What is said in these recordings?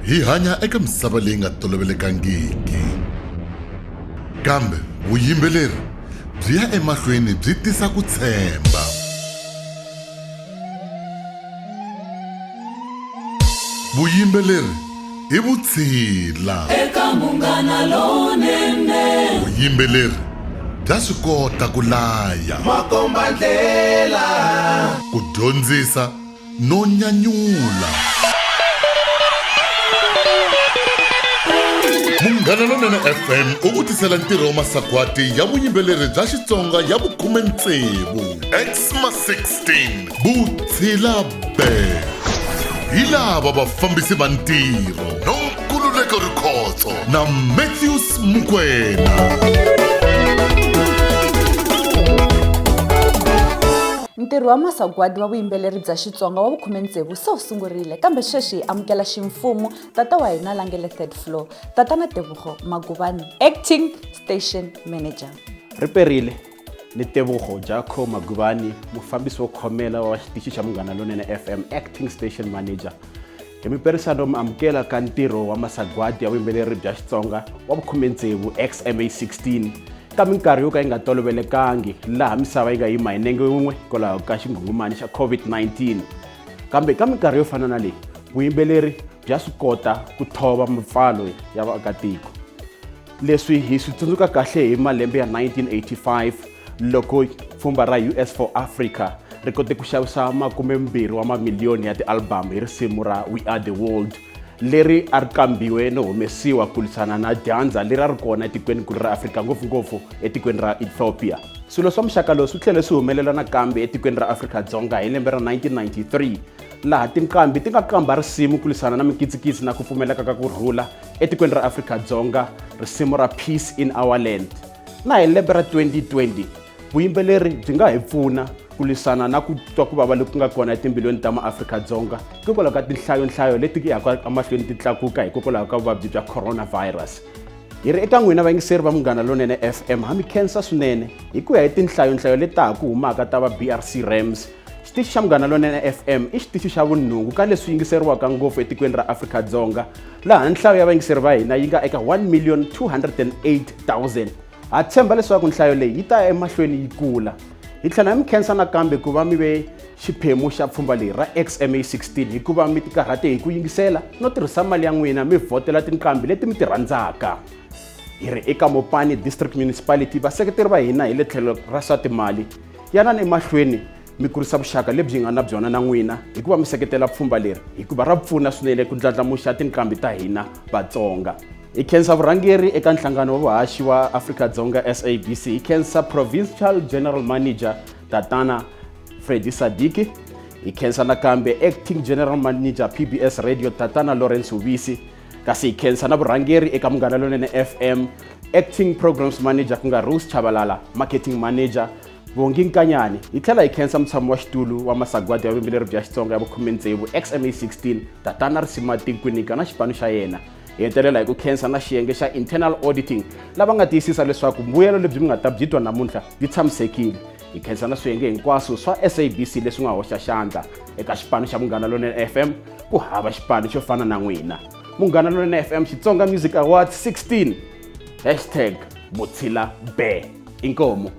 Hi hanya eka misava leyi nga tolovelekangiki. Kambe vuyimbeleri byi ya emahlweni byi tisa ku tshemba. Vuyimbeleri I vutshila. Eka munghana lonene. Vuyimbeleri bya swi kota ku laya. Makomba ndlela. Ku dyondzisa no nyanyula. Munghana lonene FM u ku tisela ntirho wa masagwati ya vuyimbeleri bya Xitsonga ya vu 16 XMA16 vutshila be. Hi lava vafambisi va ntirho NONKULULEKO Rikhotso na MATHEWS MOKENA. Ntirho wa masagwadi wa vuyimbeleri bya Xitsonga wa vu 16 se wu sungurile kambe sweswi amukela ximfumo tata wa hina langele 3rd floor tatana Tebogo MAGUBANE acting station manager. Riperile ni Tebogo Jako MAGUBANE mufambisi wo khomela wa xitichi xa Munghana Lonene FM acting station manager. Hi miperisano amukela ka ntirho wa masagwadi ya vuyimbeleri bya Xitsonga wa vu 16 XMA16 ka minkarhi yo ka yi nga tolovelekangi laha misava yi nga yima hi nenge wun'we hikwalaho ka xingungumani xa COVID-19. Kambe ka minkarhi yo fana na leyi vuyimbeleri bya swi kota ku thova mipfalo ya vaakatiko. Leswi hi swi tsundzuka kahle hi malembe ya 1985 loko pfhumba ra US for Africa ri kote ku xavisa 20 wa mamiliyoni ya ti-album hi risimu ra We Are The World leri a ri kambiwe no humesiwa ku lwisana na dyandza leri a ri kona etikweni ra Afrika ngopfungopfu etikweni ra Ethiopia. Swilo swa muxaka lowu swi tlhele swi humelela nakambe etikweni ra Afrika-Dzonga hi lembe ra 1993 laha tinqambi ti nga kamba risimu ku lwisana na mikitsikitsi na ku pfumeleka ka ku rhula etikweni ra Afrika-Dzonga risimu ra Peace in Our Land. Na hi lembe ra 2020 vuyimbeleri byi nga hi pfuna ku lwisana na ku twa ku vava loku nga kona etimbilweni ta maAfrika-Dzonga hikokwalaho ka tinhlayo leti ki yaka emahlweni ti tlakuka hikokwalaho ka vuvabyi bya coronavirus. Hi ri eka n'wina vayingiseri va Munghana Lonene FM ha mi khensa swinene hi ku ya hi tinhlayo leti ha ku humaka ta va BRC Rams. Xitichi xa Munghana Lonene FM I xitichi xa vunhungu ka leswi yingiseriwaka ngopfu etikweni ra Afrika-Dzonga laha nhlayo ya vayingiseri va hina yi nga eka 1,208,000. Ha tshemba leswaku nhlayo leyi yi ta ya emahlweni yi kula. Hi tlhela mi khensa nakambe ku va mi ve xiphemu xa pfhumba leri ra XMA16 hikuva mi tikarhate hi ku yingisela no tirhisa mali ya n'wina mi vhotela tinqambi leti mi ti rhandzaka. Hi ri eka MOPANI District Municipality vaseketeri va hina hi le tlhelo ra swa timali yanani emahlweni mi kurisa vuxaka lebyi nga na byona na n'wina hikuva mi seketela pfhumba leri hikuva ra pfuna swinene ku ndlandlamuxa tinqambi ta hina Vatsonga. Hi khensa vurhangeri eka nhlangano wa vuhaxi wa Afrika-Dzonga SABC hi khensa Provincial General Manager tatana Freddy Sadiki. Hi khensa nakambe Acting General Manager PBS Radio tatana Lawrence Ubisi. Kasi hi khensa na vurhangeri eka Munghana Lonene FM Acting Programs Manager ku nga TSHABALALA Marketing Manager VONGI Nkanyane. Hi tlhela hi khensa mutshami wa xitulu wa masagwadi ya vuyimbeleri bya Xitsonga ya vu 16 XMA16 tatana Risimati Kwinika na xipano xa yena. Hi hetelela hi ku khensa na xiyenge xa internal auditing lava nga tiyisisa leswaku mbuyelo lebyi mi nga ta byi twa namuntlha byi tshamisekile. Hi khensa na swiyenge hinkwaswo swa SABC leswi nga hoxa xandla eka xipano xa Munghana Lonene FM ku hava xipano xo fana na n'wina. Munghana Lonene FM Xitsonga Music Awards 16 #Vutshila be INKOMU.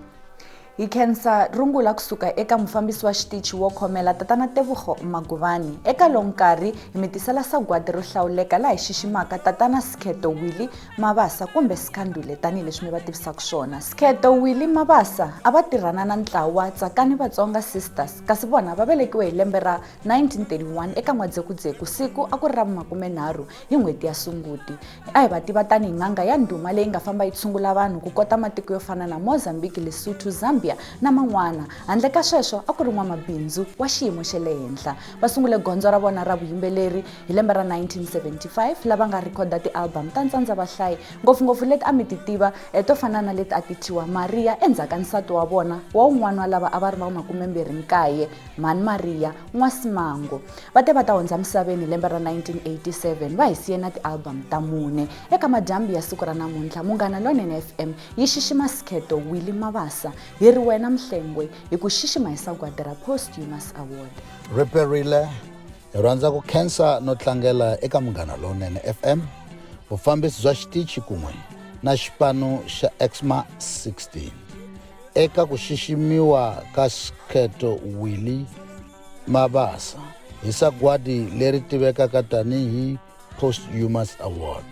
Hi khensa rungula kusuka eka mufambisi wa xitichi wo khomela tatana Tebogo MAGUBANE eka lonkarhi hi mitisela sagwadi ro hlawuleka laha hi xiximaka tatana Skheto Willie Mabasa kumbe Skandule tani leswi mi va tivisaka swona. Skheto Willie Mabasa a va tirhana na ntlawa Tsakani Vatsonga Sisters kasi vona va velekiwe hi lembe ra 1931 eka N'wadzekudzeko siku a ku ri ra 30 hi n'hweti ya Sunguti. A hi va tiva tani n'anga ya ndhuma leyi nga famba yi tshungula vanhu ku kota matiko yo fana na Mozambique, Lesotho, Zambia na man'wana. Handle ka sweswo a ku ri n'wamabindzu wa xiyimo xa le henhla. Va sungule gondzo ra vona ra vuyimbeleri hi lembe ra 1975 lava nga rhekhoda ti-album ta ntsandza va Shai ngopfungopfu leti a mi ti tiva to fana na leti a ti thyiwa Maria endzhaku ka nsati wa vona wa un'wana wa lava a va ri va 29 Mani Maria N'wasimango. Va te va ta hundza misaveni hi lembe ra 1987 va hi siye na ti-album ta mune. Eka madyambu ya siku ra namuntlha Munghana Lonene FM yi xixima Skheto Willie Mabasa hi wena mhlengwe hi ku xixima hi sagwadi ra posthumous award. Riperile Hi rhandza ku khensa no tlangela eka Munghana Lonene FM, vufambisi bya xitichi kun'we na xipano xa XMA16 eka ku xiximiwa ka skheto Willie Mabasa hi sagwadi leri tivekaka tanihi Posthumous Award.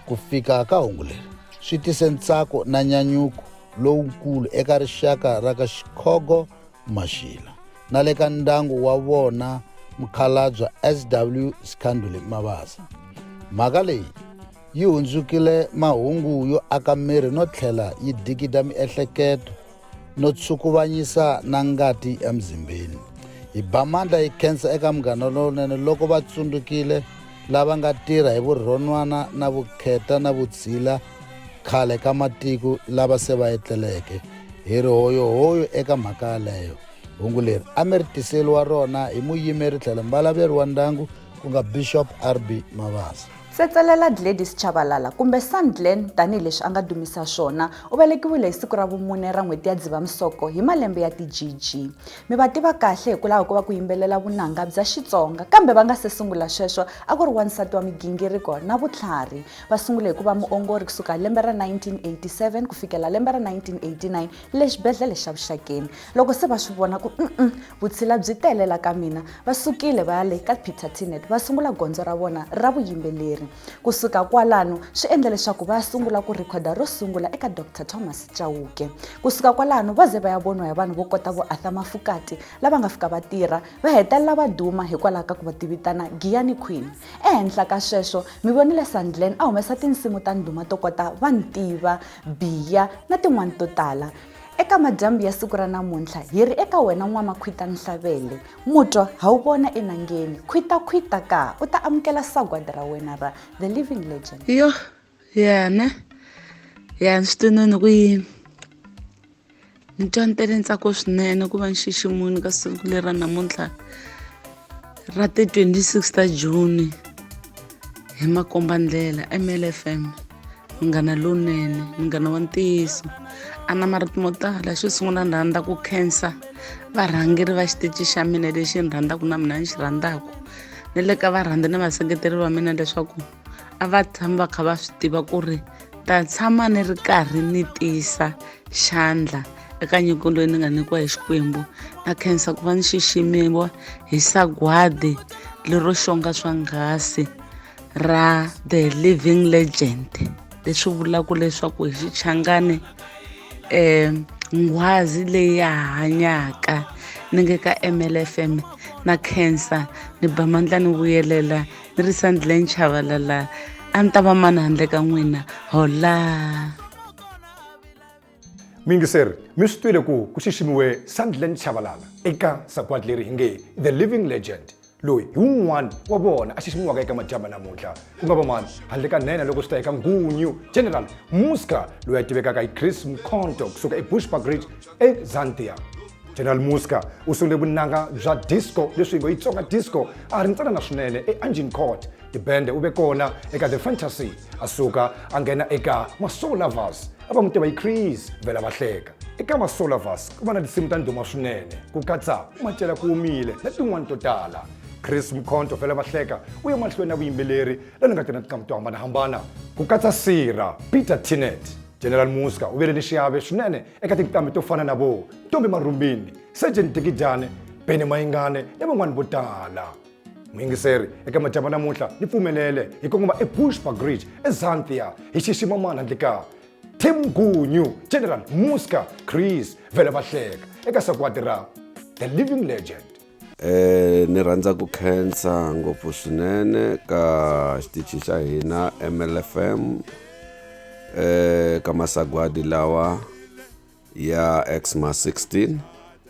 Ku fika ka hungu leri swi tise ntsako na nyanyuko lowukulu eka rixaka ra ka Xikhogo Mashila na le ka ndyangu wa vona Mukhalabye SW Scandule Mabasa. Mhaka leyi yi hundzukile mahungu yo aka miri no tlhela yi dikida miehleketo no tshukuvanyisa na ngati emzimbeni. Hi ba mandla hi khensa eka Munghana Lonene loko va tsundzukile lava nga tirha hi vurhonwana na vukheta na vutshila khale ka matiko lava se va etleleke. Hi ri hoyohoyo eka mhaka yaleyo. Hungu leri a mi ri tiseliwa rona hi muyimeri tlhela mbalaveri wa ndyangu ku nga Bishop RB Mabasa. Tsetselela Gladys Chabalala kumbe Sandlen tanihileswi a nga dumisa swona u velekiwile hi siku ra vumune ra n'hweti ya Dzivamisoko hi malembe ya ti-GG. Mi va tiva kahle hikwalaho ko va ku yimbelela vunanga bya Xitsonga, kambe va nga se sungula sweswo a ku ri wansati wa migingiriko na vutlhari. Va sungule hi ku va muongori kusuka lembe ra 1987 ku fikela lembe ra 1989 le xibedhlele xa Vuxakeni. Loko se va swi vona ku vutshila byi telela ka mina, va sukile va ya le ka Peter Tinet va sungula gondzo ra vona ra vuyimbeleri. Kusuka kwalano swi endle leswaku va sungula ku rikhoda ro sungula eka Dr. Thomas Chauke. Kusuka kwalano va ze va ya vonwa hi vanhu vo kota vo Arthur Mafukati lava nga fika va tirha va hetelela va duma hikwalaho ka ku va tivitana Giyani Queen. Ehenhla ka sweswo mi vonile Sandlen a humesa tinsimu ta ndhuma to kota va ntiva, biya na tin'wana to tala. Eka madyambu ya siku ra namuntlha hi ri eka wena n'wamakhwita Nhlabele, mutwa ha wu vona enangeni. Khwita ka u ta amukela sagwadi ra wena ra The Living Legend. Yo ne ya nstununu ku yini ni twa ni tele ntsako swinene ku va ni xiximuni ka siku lera namuntlha ra ti 26 ta Juni hi makombandlela MLFM Munghana Lonene, munghana wa ntiyiso. Ana marito mo tala xo sungula ni rhandza ku khensa varhangeri va xitichi xa mina lexi ni rhandzaka na mina ni xi rhandzaka, ni le ka varhandzi na vaseketeri va mina leswaku a va tshama va kha va swi tiva ku ri ta tshama ni ri karhi ni tisa xandla eka nyiko loyi ni nga nyikiwa hi Xikwembu. Na khensa ku va ni xiximiwa hi sagwadi lero xonga swangasi ra The Living Legend, leswi vulaka leswaku hi Xichangani nghwazi leyi ya hanyaka ni nge ka MLFM. Na khensa ni ba mandla ni vuyelela ni ri Untitled Chavalala a ni ta va mani handle ka n'wina hola. Mingiseri mi swi twile ku xiximiwe Untitled Chavalala eka sagwadi leri hi nge The Living Legend, loyi hi wun'wana wa vona a xiximiwaka eka madyambu namuntlha ku nga va mani handle ka nhenha loko swi ta eka Ngunyu General Muska loyi a tivekaka hi Chris Mkhonto kusuka eBushbuckridge eZantia. General Muska u sungule vunanga bya disco leswi ngo Itsonga disco a ri ntsanana swinene eAngin Court. Tibende u ve kona eka The Fantasy, a suka a nghena eka Masoul Lovers a va n'wi tiva hi Chris Vela Vahleka. Eka Masoul Lovers ku va na tinsimu ta ndhuma swinene ku katsa Macela ku humile na tin'wana to tala. Chris Mkhonto Vela Vahleka u ye mahlweni na vuyimbeleri lani nga tirha tinkamu to hambanahambana ku katsa Sira, Peter Tinet. General Muska u vele ni xiave swinene eka tinkamu to fana na vo Ntombi Marumbini, Sergeant Tikijane, Beni Mayingane na van'wana vo tala. Muyingiseri eka madyambu namuntlha ni pfumelele hi kongoma eBushbuckridge eZantia hi xixima mani handle ka Tim Ngunyu General Muska Chris Vela Vahleka eka sagwadi ra The Living Legend. Ni rhandza ku khensa ngopfu swinene ka xitichi xa hina MLFM ka masagwadi lawa ya XMA16.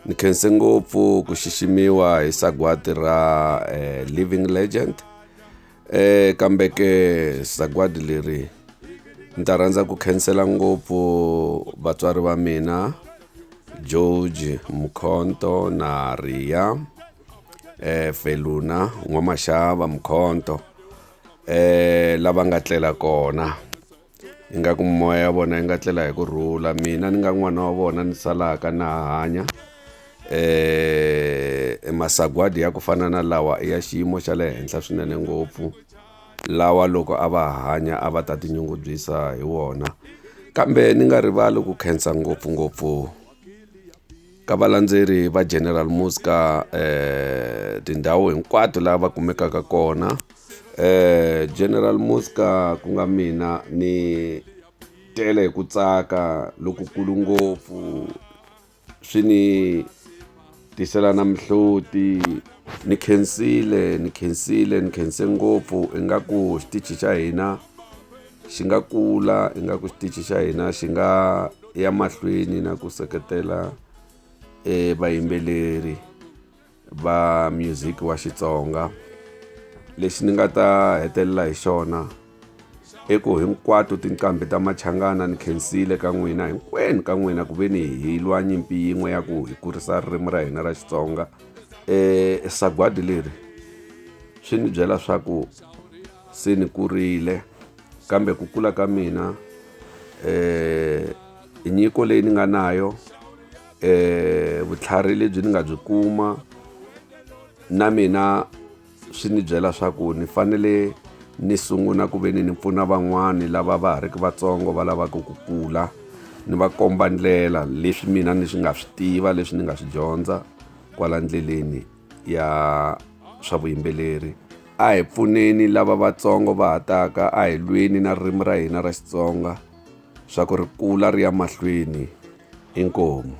Ni khense ngopfu ku xiximiwa hi sagwadi ra Living Legend. Kambe ke sagwadi leri ni ta rhandza ku khensela ngopfu vatswari va mina George Mkhonto na Ria Feluna N'wamaxava Mkhonto lava nga tlela kona. Ingaku moya ya vona yi nga tlela hi kurhula, mina ni nga n'wana wa vona ni salaka na hanya. masagwadi ya ku fana na lawa ya xiyimo xa le henhla swinene ngopfu, lawa loko a va hanya a va ta tinyungubyisa hi wona. Kambe ni nga rivali ku khensa ngopfungopfu ka valandzeri va General Muzka tindhawu hinkwato laha va kumekaka kona. General Muzka ku nga mina ni tele hi ku tsaka lokukulu ngopfu, swi ni tisela na mihloti, ni khense ngopfu ingaku xitichi xa hina xi nga kula, ingaku xitichi xa hina xi nga ya mahlweni na ku seketela vayimbeleri va music wa Xitsonga. Lexi ni nga ta hetelela hi xona i ku hinkwato tinqambi ta machangana ni khensile ka n'wina hinkwenu ka n'wina ku ve ni hi lwa nyimpi yin'we ya ku hi kurisa ririmi ra hina ra Xitsonga. Sagwadi leri swi ni byela swa ku se ni kurile, kambe ku kula ka mina nyiko leyi ni nga nayo, vutlhari lebyi ni nga byi kuma, na mina swi ni byela swa ku ni fanele ni sungula ku ve ni pfuna van'wani lava va ha riki vatsongo va lavaka ku kula, ni va komba ndlela leswi mina ni swi nga swi tiva, leswi ni nga swi dyondza kwala ndleleni ya swa vuyimbeleri. A hi pfuneni lava vatsongo va ha taka, a hi lweni na ririmi ra hina ra Xitsonga swa ku ri kula ri ya mahlweni. Inkomu.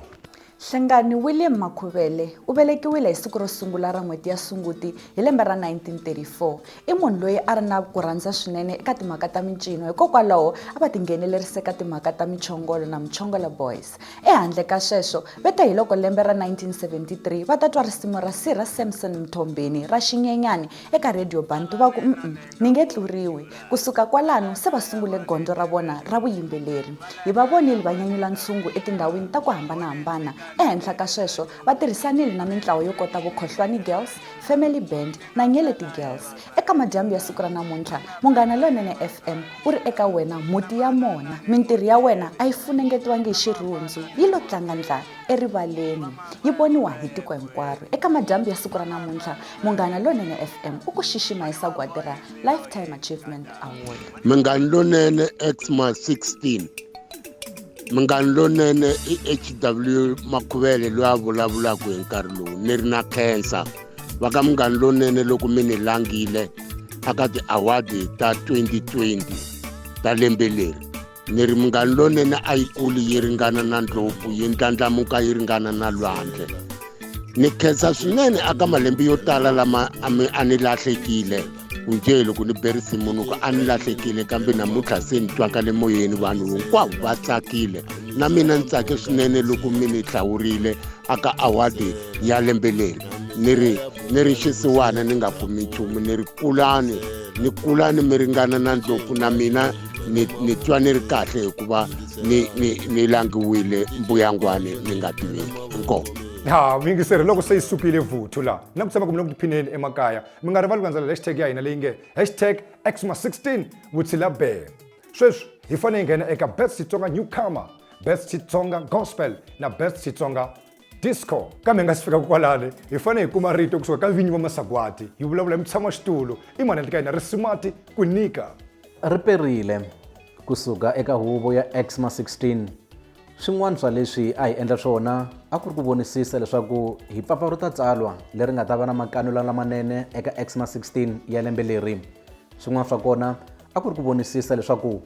Nhlengani William Makhuvele u velekiwile hi siku ro sungula ra n'hweti ya Sunguti hi lembe ra 1934. I munhu loyi a ri na ku rhandza swinene eka timhaka ta mincino, hikokwalaho a va tinghenelerise ka timhaka ta michongolo na Mchongolo Boys. Ehandle ka sweswo veta hi loko lembe ra 1973 va ta twa risimu ra Sira Samson Mthombeni ra Xinyenyani eka radio Bantu va ku ni nge tluriwi. Kusuka kwalano se va sungule gondzo ra vona ra vuyimbeleri. Hi va vonile va nyanyula ntshungu etindhawini ta ku hambanahambana. Ehenhla ka sweswo va tirhisanile na mintlawa yo kota Vukhohlwani Girls, Family Band na Nyeleti Girls. Eka madyambu ya siku ra namuntlha Munghana Lonene FM u ri eka wena muti ya mona. Mintirho ya wena a yi funengetiwangi hi xirhundzu, yi lo tlanga ndla erivaleni, yi voniwa hi tiko hinkwaro. Eka madyambu ya siku ra namuntlha Munghana Lonene FM u ku xixima hi sagwadi ra Lifetime Achievement Award. Munghana Lonene XMA16. Munghana Lonene i HW Makhuvele loyi a vulavulaka hi nkarhi lowu. Ni ri na khensa va ka Munghana Lonene loko mi ni langile aka ti-award ta 2020 ta lembe leri. Ni ri Munghana Lonene a yi kuli yi ringana na ndlopfu, yi ndlandlamuka yi ringana na lwandle. Ni khensa swinene aka malembe yo tala lama a ni lahlekile. Unje loko ni berisi munhu ku a ni lahlekile, kambe namuntlha se ni twaka le moyeni vanhu hinkwavo va tsakile. Na mina ni tsake swinene loko mi ni hlawurile aka award ya lembe leri. Ni ri xisiwana ni nga kumi nchumu, ni ri kulani mi ringana na ndlopfu. Na mina ni twa ni ri kahle hikuva ni langiwile mbuyangwane ni nga tiveki. Inkomu. Mingiseri loko se yi sukile vuthu la na ku tshama ku mi loko tiphineni emakaya mi nga rivali ku landzelela hashtag ya hina leyi nge #XMA16 Vutshila Bear. Sweswi hi fanele hi nghena eka Best Xitsonga Newcomer, Best Xitsonga Gospel na Best Xitsonga Disco. Kambe hi nga si fika kwalani hi fanele hi kuma rito kusuka ka vinyi va masagwati, hi vulavula hi mutshamaxitulu i manene ka hina Risimati Kwinika. Ri perile kusuka eka huvo ya XMA16. Swin'wana swa leswi a hi endla swona a ku ri ku vonisisa leswaku hi pfapfarhuta tsalwa leri nga ta va na makanelo lamanene eka XMA16 ya lembe leri. Swin'wana swa kona a ku ri ku vonisisa leswaku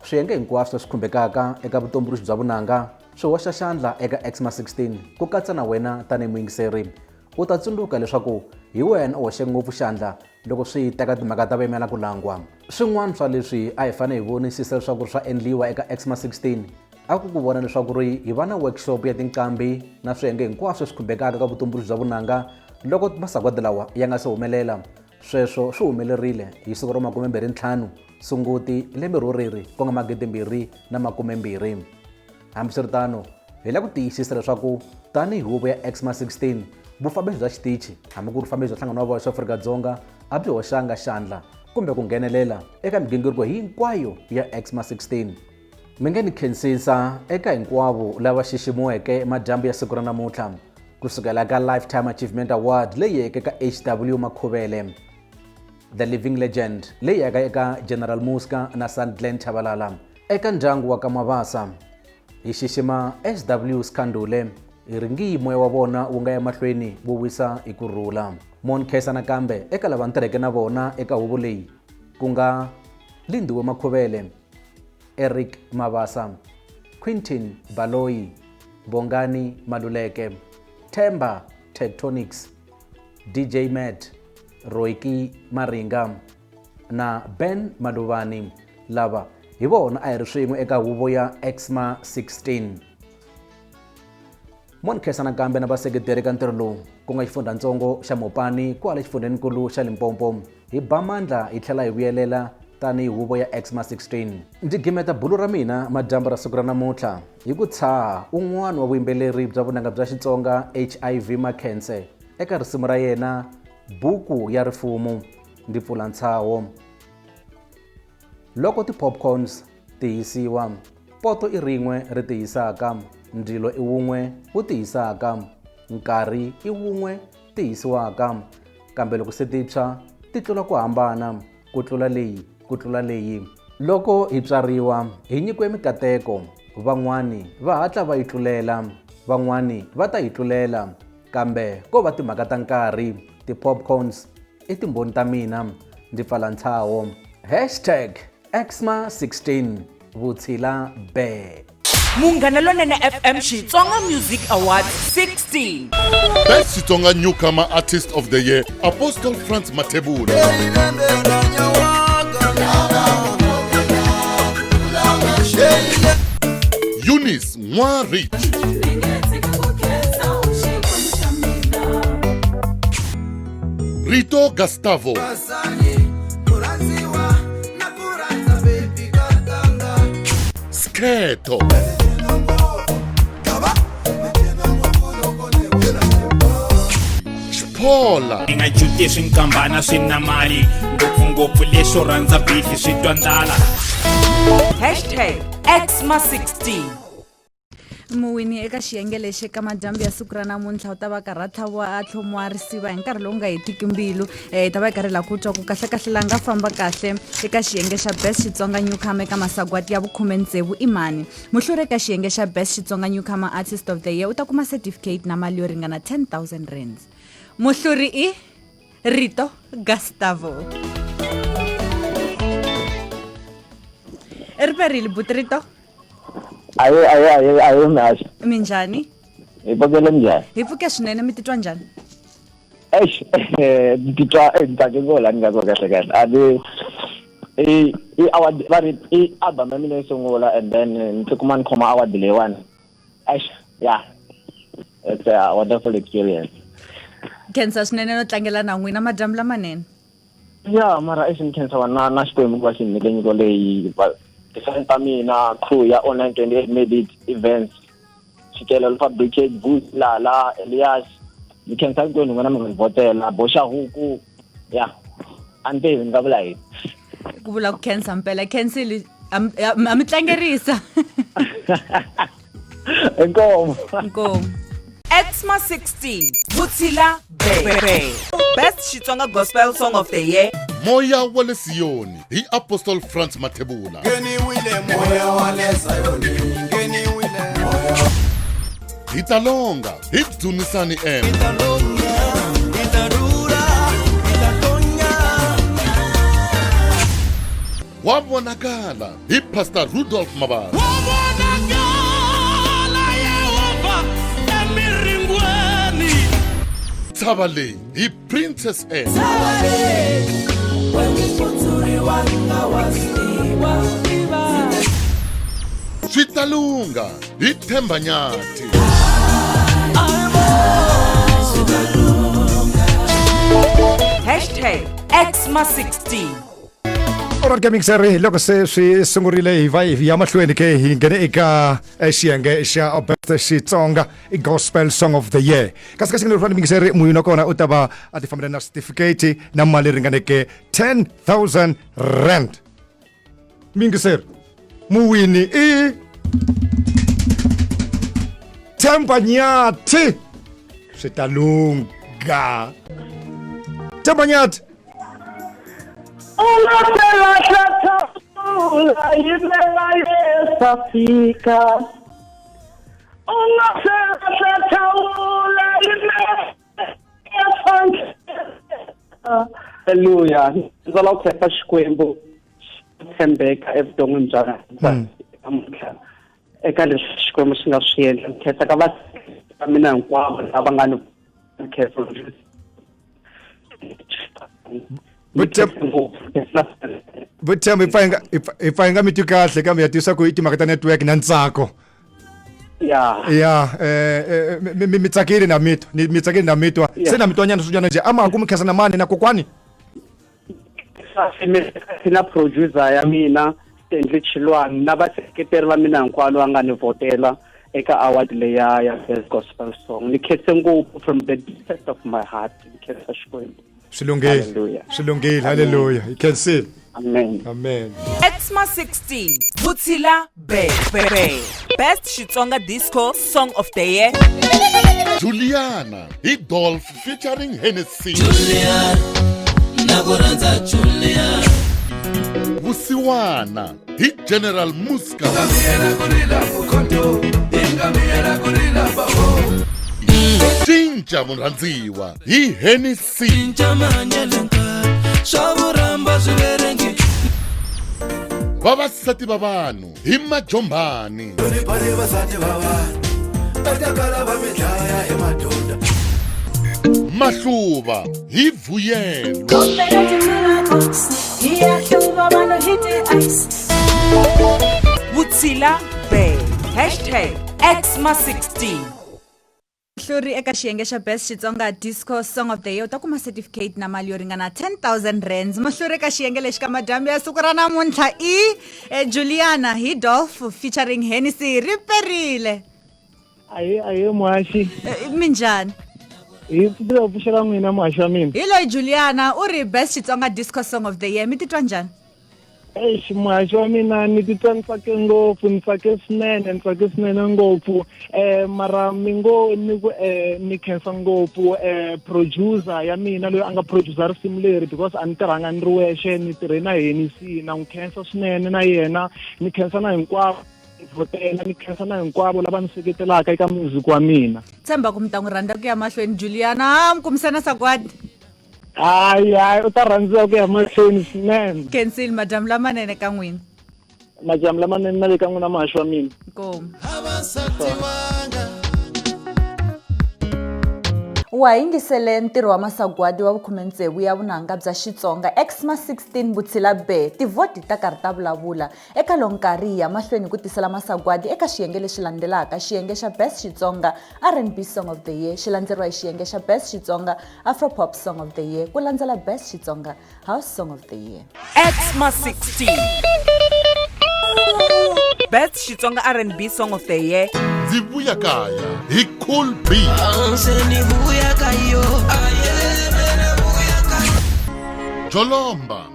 swiyenge hinkwaswo leswi khumbekaka eka vutumbuluxi bya vunanga swi hoxa xandla eka XMA16, ku katsa na wena tanihi muyingiseri. U ta tsundzuka leswaku hi wena u hoxe ngopfu xandla loko swi teka timhaka ta vayimela ku langwa. Swin'wana swa leswi a hi fanele hi vonisisa leswaku swa endliwa eka XMA16 a ku vona leswaku ri hi va na workshop ya tinqambi na swiyenge hinkwaswo swi khumbekaka ka vutumbuluxi bya vunanga loko masagwadi lawa ya nga se humelela. Sweswo swi humelerile hi siku ro 25 Sunguti lembe ro reri ku nga 2020. Hambiswiritano hi la ku tiyisisa leswaku tanihi huvo ya XMA16 vufambisi bya xitichi hambi ku ri vufambisi bya nhlangano wa voxa Afrika-Dzonga a byi hoxanga xandla kumbe ku nghenelela eka migingiriko hinkwayo ya XMA16. Mi nge ni khensisa eka hinkwavo lava xiximiweke madyambu ya siku ra namuntlha kusukela ka Lifetime Achievement Award leyi yeke ka HW Makhuvele, The Living Legend leyi yaka eka General Muska na Sandland Chabalala. Eka ndyangu wa ka Mabasa hi xixima SW Skandule hi ringi moya wa vona wu nga ya mahlweni wu wisa hi kurhula. Monkhesa nakambe eka lava ntirheke na vona eka huvo leyi ku nga Lindiwe Makhuvele, Eric Mabasa, Quintin Baloyi, Bongani Maluleke, Themba Tectonics, DJ Matt, Roiki Maringa na Ben Maduvani. Lava hi vona a hi ri swin'we eka huvo ya XMA16. Monkhesa nakambe na vaseketeri ka ntirho lowu ku nga xifundzatsongo xa MOPANI kwala xifundzenikulu xa Limpopo hi ba mandla hi tlhela hi vuyelela tanihi huvo ya XMA16. Ndzi gimeta bulu ra mina madyambu ra siku ra namuntlha hi ku tshaha un'wana wa vuyimbeleri bya vunanga bya Xitsonga HIV Makhense eka risimu ra yena buku ya rifumo ndi pfula ntshawo. Loko ti-popcorns ti hisiwa, poto i rin'we ri ti hisaka, ndzilo i wun'we wu ti hisaka, nkarhi i wun'we ti hisiwaka, kambe loko se ti tshwa ti tlula ku hambana ku tlula leyi. Loko hi tswariwa hi nyikiwe mikateko, van'wani va hatla va yi tlulela, van'wani va ta yi tlulela, kambe ko va timhaka ta nkarhi. Ti-popcorns i timbhoni ta mina, ndzi pfala ntshawo. #XMA16 Vutshila Be. Munghana Lonene FM Xitsonga Music Award 16. Best Xitsonga Newcomer Artist of the Year, Apostle Franz Matebula. Eunice Rich. Rito Gustavo. Sketo. Spola. Ingajuti swinkambana swina mali ngopfungopfu leswo rhandza bifi swi twandala. #XMA16. muwini eka xiyenge lexi ka madyambu ya siku ra namuntlha u ta va karhi a tlhaviwa a tlhomiwa risiva hi nkarhi lowu nga hetiki mbilu. Hi ta va hi karhi la ku twa ku kahlekahle la nga famba kahle eka xiyenge xa best Xitsonga Newcomer eka masagwati ya vu-16 i mani. Muhluri eka xiyenge xa best Xitsonga Newcomer Artist of the Year u ta kuma certificate na mali yo ringana 10,000 rands. Muhluri i Rito Gustavo. Riperile Butrito. Ayo mhasha. Minjhani? Hi pfukele njhani? Hi pfuke swinene, mi titwa njhani? Titwa ntsake ngola ni nga ko kahle. I award i album ya mina yo sungula and then ndzi kuma ni khoma award leyiwani. Yeah. It's a wonderful experience. Khensa swinene no tlangela na n'wina madyambu lamanene. Yeah, mara ni khensa na xikwembu ku va xi nyike nyiko leyi Santa mina crew ya online 28 made it events Cllr fabricate booth la Elias you can thank when ngwana mi votela bosha huku yeah ante nga vula yini ku vula ku khensa mpela cancel amitlangerisa Inkomu XMA16 Vutshila Be. Best Xitsonga Gospel Song of the Year. Moya wa le Siyoni hi Apostle Franz Matebula. Moya wa le Siyoni Hitalonga hi Dunisani M. Wabonakala hi Pastor Rudolph Mabasa. Tabale hi Princess M. Switalunga hi Themba Nyati. #XMA16. Alright gaming sir, loko se swi sungurile hi va hi ya mahlweni ke hi nghene eka xiyenge xa best Xitsonga i gospel song of the year. Kasi ngelo fana mingiseri muyino kona u ta va a ti fambela na certificate na mali ringaneke 10,000 rand. Mingiseri muwini i Themba Nyati. Shitalunga. Tabanyat. Hallelujah. Ngizala ukhetha Xikwembu Thembeka evuton'wini bya namuntlha eka leswi Xikwembu xi nga swi endla nkhetha ka va mina hinkwavo lava nga ni nkhetho But tell me if I ngami tu kahle kambe yatisa ku itimaka ta network na ntsako. Mi tsakile na mito mi tsakile na mito sena mitonyana sujana nje ama kumkhesa na mani na kokwani sina producer ya mina Stanley Chilwani na vaseketeri va mina hinkwalo va nga ni votela eka award leya ya best gospel song ni khethe ngopfu from the depth of my heart ni khetha Xikwembu. Shilungile hallelujah you can see amen XMA16 Butila Be Best XITSONGA Disco Song of the Year. Juliana Dolph featuring Hennessy. Vusiwana General Muska. Jinja Munranziwa Hennessy. Vavasati va vanhu Majombani. Mahluva Vuyelo. Butila Be #XMA16. Hluri eka xiyenge xa best XITSONGA disco song of the year ta kuma certificate na mali yo ringana 10,000 rands. Muhluri eka xiyenge lexi ka madyambu ya siku ra namuntlha Juliana Dolph featuring Hennessy riperile. Aye mwashi. Minjani? Hi pfuna vuxela n'wina mwashi wa mina. Hi loyi Juliana u ri best XITSONGA disco song of the year mi titwa njhani? Mwashi wa mina ni titwa ni tsake ngopfu ni tsake swinene ngopfu mara mingo ni khensa ngopfu producer ya mina loyi a nga producer risimu leri because a ni tirhanga ni ri wexe ni tirhe na Hennessy na n'wi khensa swinene na yena ni khensa na hinkwavo votela ni khensa na hinkwavo lava ni seketelaka eka music wa mina. Tshemba ku mi ta n'wi rhandza ku ya mahlweni Juliana mi kumisana sagwadi. Hayi u ta rhandziwa ku ya mahlweni swinene. Cancel madam lamanene ka n'wina. Madam lamanene na le ka n'wina mhaxi wa mina. Inkomu. Wa yingisele ntirho wa masagwadi wa vukhumetsevu ya vunanga bya XITSONGA XMA16 Butila Be tivhoti ta karhi ta vulavula eka lonkarhi ya mahlweni ku tisela masagwadi eka xiyenge lexi landzelaka xiyenge xa best XITSONGA R&B song of the year xi landzeriwa hi xiyenge xa best XITSONGA Afropop song of the year ku landzela best XITSONGA house song of the year. XMA16 Best XITSONGA R&B song of the year. Zivuya kaya hi Cool B. Jolomba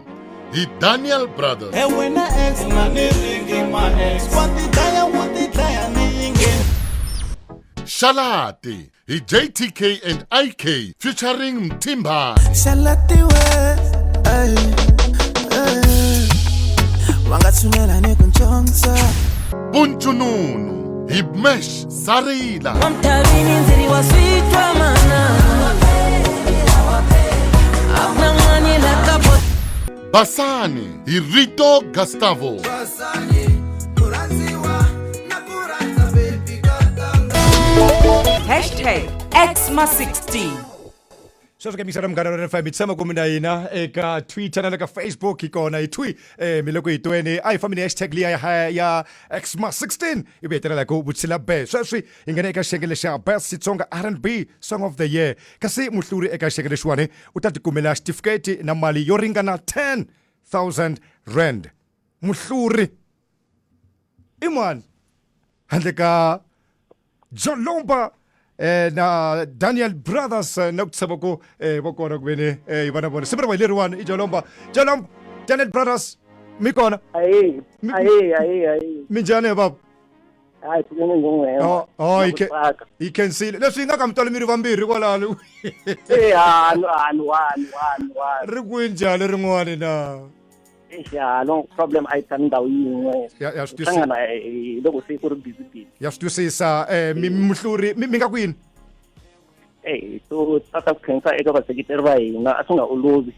hi Daniel Brothers. Shalati hi JTK and IK featuring Mtimba. Shalati wangathumela nekunjonsa Punchununu hi Mesh Sarila. Wamtabini nziri wasitwa mana Nangani la kapo Basani hi Rito Gustavo. #XMA16 Swi fika mikisara Munghana Lonene FM tshama ku mina hina eka Twitter na le ka Facebook hi kona hi mi le ku hi tweni a hi fambi ni hashtag liya ya XMA16 ivi hetelela ku Butila Be sweswi hi nghena eka xiyenge lexa best XITSONGA R&B song of the year kasi muhluri eka xiyenge lexiwani u ta tikumela certificate na mali yo ringana 10,000 rand muhluri imani handle ka Jolomba na Daniel Brothers na kutsaba ko vokona kuveni ivana vona sibira vayileri wani i Jolomba Daniel Brothers mi kona Aye. minjhani baba hayi Pule ngingwe you can see leswi nga kamtolo miri vambirhi kwalalo one ri kwinjalo rin'wana na no problem I tshami ndhawu yin'we ya swi hlangana loko se ku ri busy ya swi twisisa muhluri mi nga kwini so tata ku khensa eka vaseketeri va hina a swi nga olovi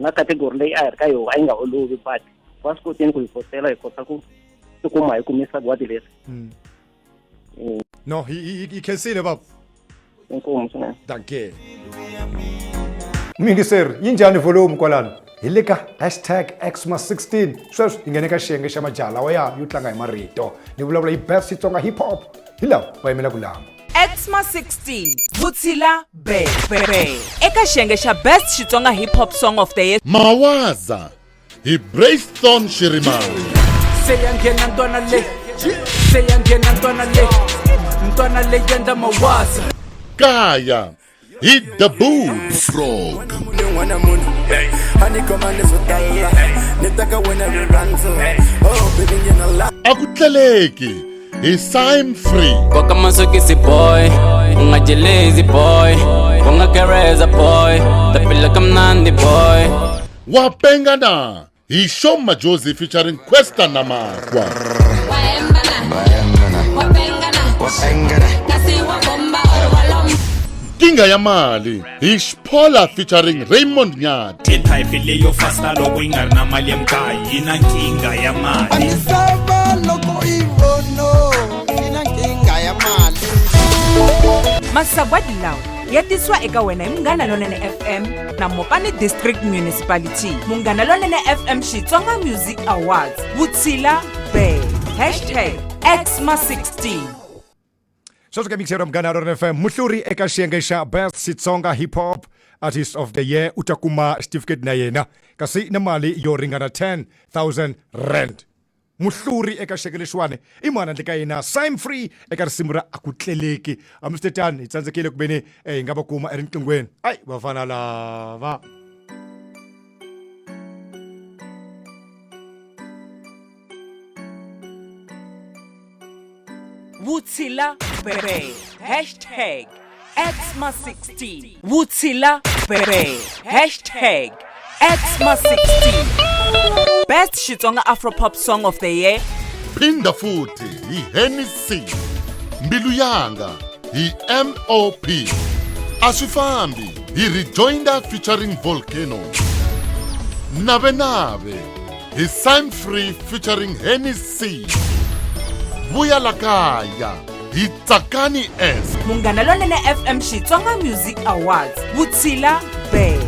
na category leyi a hi ri ka yona a yi nga olovi but va swi koteni ku hi kotela hi kota ku tikuma hi kumisa gwadi leswi no he can see le baba inkomu swinene danke mingiseri yi njhani volume kwalano hi le ka #XMA16 sweswi hi nghene ka xiyenge xa majaha lawa yo tlanga hi marito ni vulavula hi best Xitsonga hip hop hi lawa va yimela ku lama XMA16 Vutshila be eka xiyenge xa best Xitsonga hip hop song of the year Mawaza hi Brayston Shirimani seyangena ntwana le yenda mawaza Kaya hi The Boot Frog Akutleleki hi Sim Free Koka masokisi boy ungajelezi boy ungakereza boy tapila kamnandi boy Wapengana hi Shoma Josie featuring Questa Namakwa Kinga ya mali hi Xphola featuring Raymond Nyati type leyo fasta loko ingari na mali emkaya ina kinga ya mali Anisaba loko ivono ina kinga ya mali masagwadi lawa ya tisiwa eka wena hi Munghana Lonene FM na MOPANI District Municipality Munghana Lonene FM Xitsonga Music Awards Vutshila be #XMA16 sweswi ka mixero Munghana Lonene FM muhluri eka xiyenge xa best Xitsonga hip hop artist of the year u ta kuma certificate na yena kasi na mali yo ringana 10,000 rand muhluri eka xiyenge lexiwani i mwana ndle ka yena Sim Free eka risimu ra akutleleki amstetan hi tsandzekile ku beni hi nga va kuma erinqinghweni ai vafana lava Vutshila be #XMA16 Vutshila be #XMA16 Best Xitsonga Afropop Song of the Year Phinda futhi hi Hennessy Mbilu Yanga hi MOP Aswifambi hi Rejoinder featuring Volcano Nave hi Sim Free featuring Hennessy Vuya la kaya hi Tsakani S Munghana Lonene FM Xitsonga Music Awards Vutshila be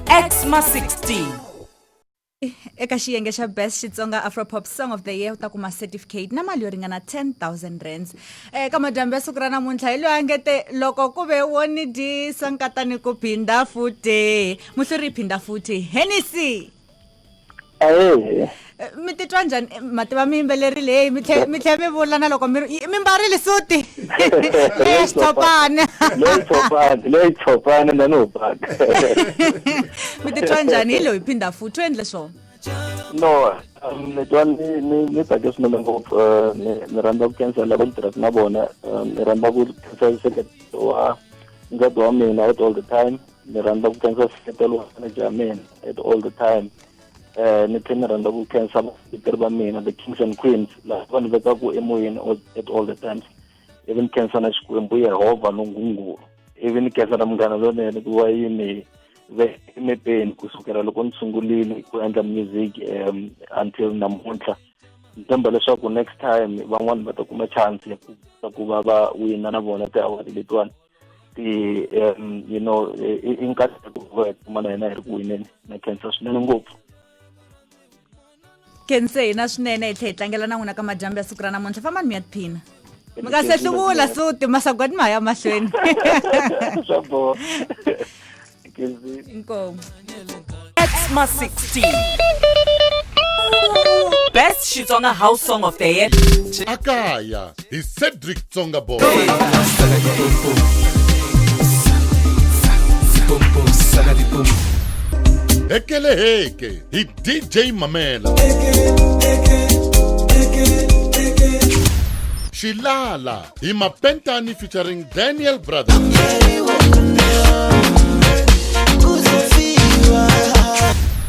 #XMA16 eka xiyenge xa best Xitsonga Afropop Song of the Year u ta kuma certificate na mali yo ringana 10,000 rands eka madyambu ya siku ra namuntlha hi loyi angete loko ku ve woni di sankatani ku phinda futhi muhluri phinda futhi Hennessy mi titwa njhani mativa mi yimbelerile mi tlhe mi vula na loko mi mbarile suti leyi chopana na no bag mi titwa njhani hi loyi phinda futhi u endle swona no ni twa ni tsake swinene ngopfu ni rhandza ku khensa lava ni tirhaka na vona ni rhandza ku khensa nseketelo wa ndzati wa mina at all the time ni rhandza ku khensa nseketelo wa manager ya mina at all the time ni tlhela ni rhandza ku khensa vaseketeri va mina the kings and queens laha va ni vekaku emoyeni at all the times ivi ni khensa na Xikwembu Yehovha Nonghunguru ivi ni khensa na Munghana Lonene ku va yi ni ve emepeni kusukela loko ni sungulile ku endla music until namuntlha ni tshemba leswaku next time van'wani va ta kuma chance ya ku va va wina na vona ti-award letiwani you know i nkateko ku va hi kuma na hina hi ri ku wineni na khensa swinene ngopfu kense hina swinene hi tlhe hi tlangela na n'wina ka madyambu ya siku ra namuntlha fambani mi ya tiphina mi nga se hluvula suti masagwadi ma ya mahlweni inkomu XMA16 Best Xitsonga House Song of the Year Akaya hi Cedric Tsonga Boy Ekele heke hi DJ Mamela Chilala hi Mapentani featuring Daniel Brothers.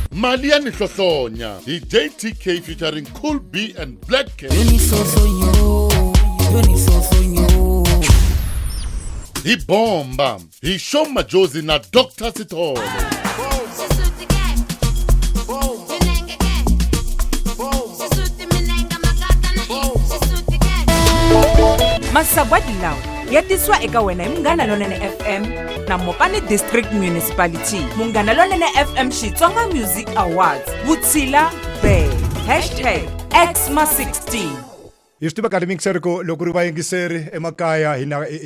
Malia Nihlosonya hi JTK featuring Cool B and Black King. Hi Bomba hi Shoma Jozi na Dr. Sithole. Masagwadi lawa ya tiswa eka wena hi Munghana Lonene FM na MOPANI District Municipality. Munghana Lonene FM XITSONGA Music Awards. Vutshila Bay. #XMA16. Hi swi tiva kahle mixer ko loko ri vayingiseri emakaya hi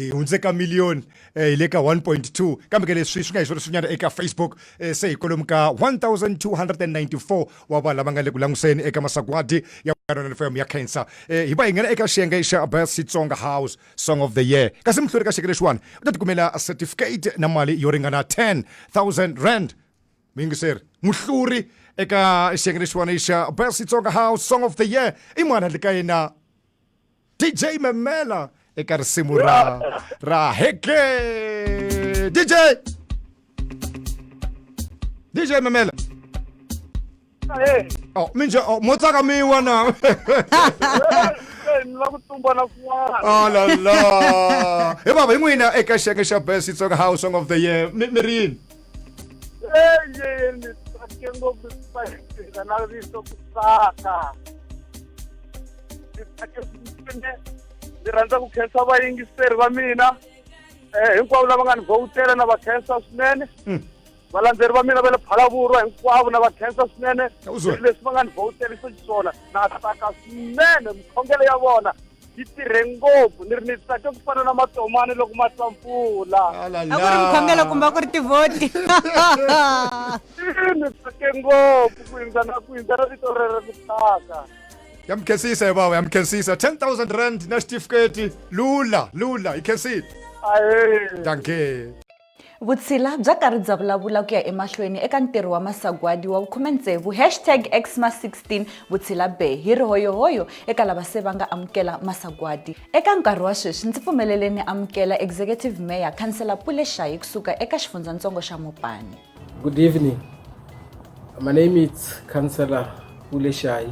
hundze ka million hi le ka 1.2 kambe ke leswi swi nga hi swona swinyana eka Facebook se hi kolomu ka 1294 wa vanhu lava nga le ku languseni eka masagwadi ya FM ya cancer hi va hi nghena eka xiyenge xa Best Xitsonga House Song of the Year kasi muhluri ka xiyenge lexiwani u ta tikumela a certificate na mali yo ringana 10,000 rand muyingiseri muhluri eka xiyenge lexiwani xa Best Xitsonga House Song of the Year i mwana le ka yena DJ Memela eka risimu ra heke DJ Memela oh minja motsaka miwa na oh la la e baba inwina eka xiyenge xa Best Xitsonga House Song of the Year mirini ni takengo bispa na riso kusaka ni rhandza ku khensa vayingiseri va mina hinkwavo lava nga ni vhotela na va khensa swinene valandzeri va mina va le Phalavurwa hinkwavo na va khensa swinene leswi va nga ni vhotelisa xiswona na tsaka swinene mikhongelo ya vona yi tirhe ngopfu ni ri ni tsake ku fana na matomani loko ma twa mpfula a ku ri mikhongelo kumbe a ku ri tivhoti ni tsake ngopfu ku yindzana vito rere ku tsaka yamkhensisa ye baba yamkhensisa 10,000 rand na certificate lula you can see it danke vutshila bya karhi bya vulavula ku ya emahlweni eka ntirho wa masagwadi wa 16 #XMA16 vutshila Bay hi rihoyohoyo eka lava se va nga amukela masagwadi eka nkarhi wa sweswi ndzi pfumelele ni amukela executive mayor Councillor Pule Shai kusuka eka xifundzantsongo xa MOPANI. Good evening, my name is Councillor Pule Shai,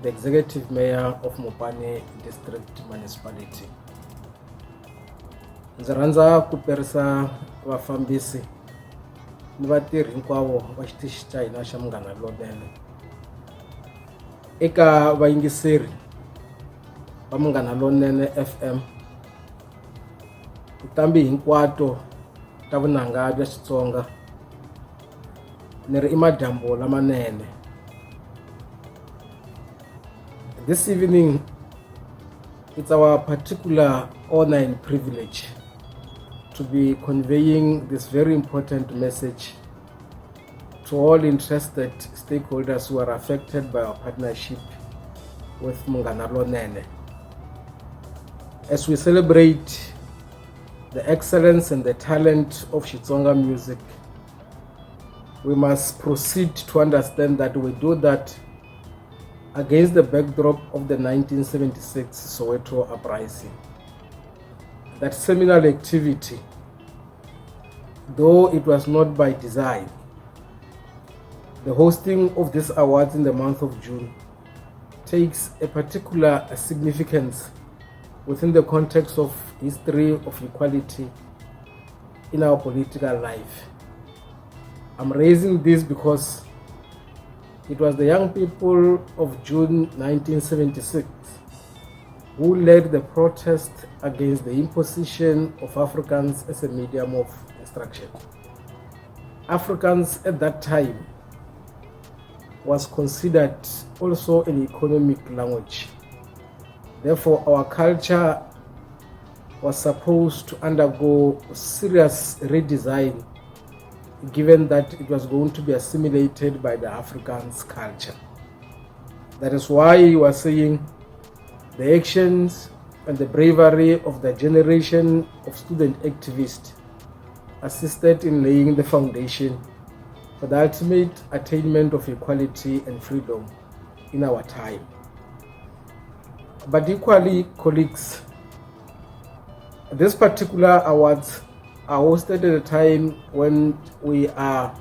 the Executive Mayor of MOPANI District Municipality. Ndzi rhandza ku perisa vafambisi ni vatirhi hinkwavo va xitichi xa hina xa Munghana Lonene eka vayingiseri va Munghana Lonene FM kutambi hinkwato ta vunanga bya Xitsonga ni ri imadyambu lamanene. This evening, it's our particular honor and privilege to be conveying this very important message to all interested stakeholders who are affected by our partnership with Munghana Lonene. As we celebrate the excellence and the talent of Xitsonga music, we must proceed to understand that we do that against the backdrop of the 1976 Soweto uprising. That seminal activity, though it was not by design, the hosting of these awards in the month of June takes a particular significance within the context of history of equality in our political life. I'm raising this because it was the young people of June 1976 who led the protest against the imposition of Afrikaans as a medium of instruction. Afrikaans at that time was considered also an economic language. Therefore, our culture was supposed to undergo serious redesign, given that it was going to be assimilated by the Afrikaans culture. That is why you are seeing the actions and the bravery of the generation of student activists assisted in laying the foundation for the ultimate attainment of equality and freedom in our time. But equally, colleagues, this particular awards are hosted at a time when we are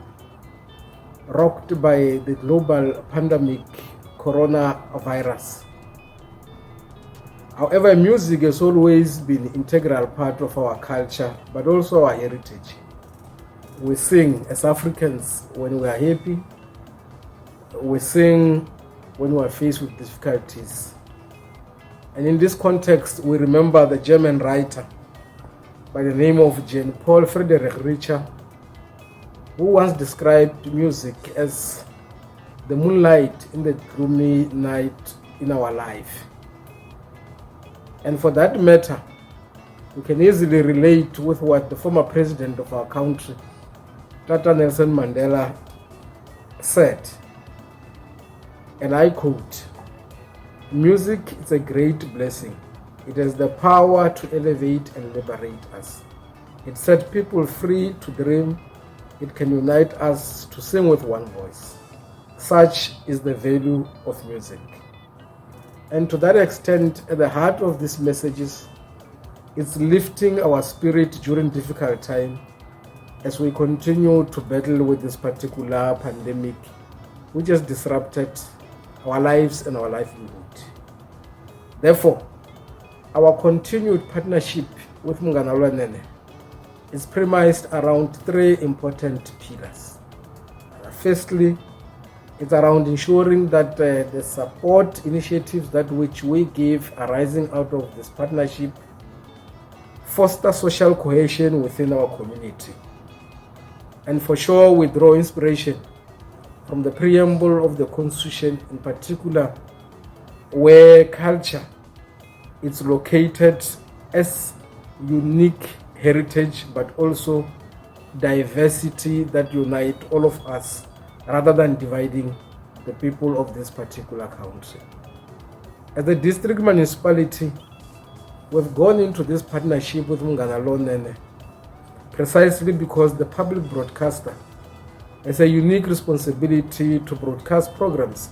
rocked by the global pandemic coronavirus. However, music has always been an integral part of our culture, but also our heritage. We sing as Africans when we are happy. We sing when we are faced with difficulties. And in this context, we remember the German writer by the name of Jean-Paul Frederick Richter, who once described music as the moonlight in the gloomy night in our life. And for that matter, we can easily relate with what the former president of our country, Tata Nelson Mandela, said. And I quote, "Music is a great blessing. It has the power to elevate and liberate us. It sets people free to dream. It can unite us to sing with one voice. Such is the value of music." And to that extent, at the heart of these messages, it's lifting our spirit during difficult time as we continue to battle with this particular pandemic, which has disrupted our lives and our livelihood. Therefore, our continued partnership with MUNGHANA LONENE is premised around three important pillars. Firstly, it's around ensuring that the support initiatives that which we give arising out of this partnership foster social cohesion within our community. And for sure, we draw inspiration from the preamble of the Constitution, in particular, where culture is located as unique heritage, but also diversity that unite all of us, rather than dividing the people of this particular country. As a district municipality, we've gone into this partnership with MUNGHANA LONENE precisely because the public broadcaster has a unique responsibility to broadcast programs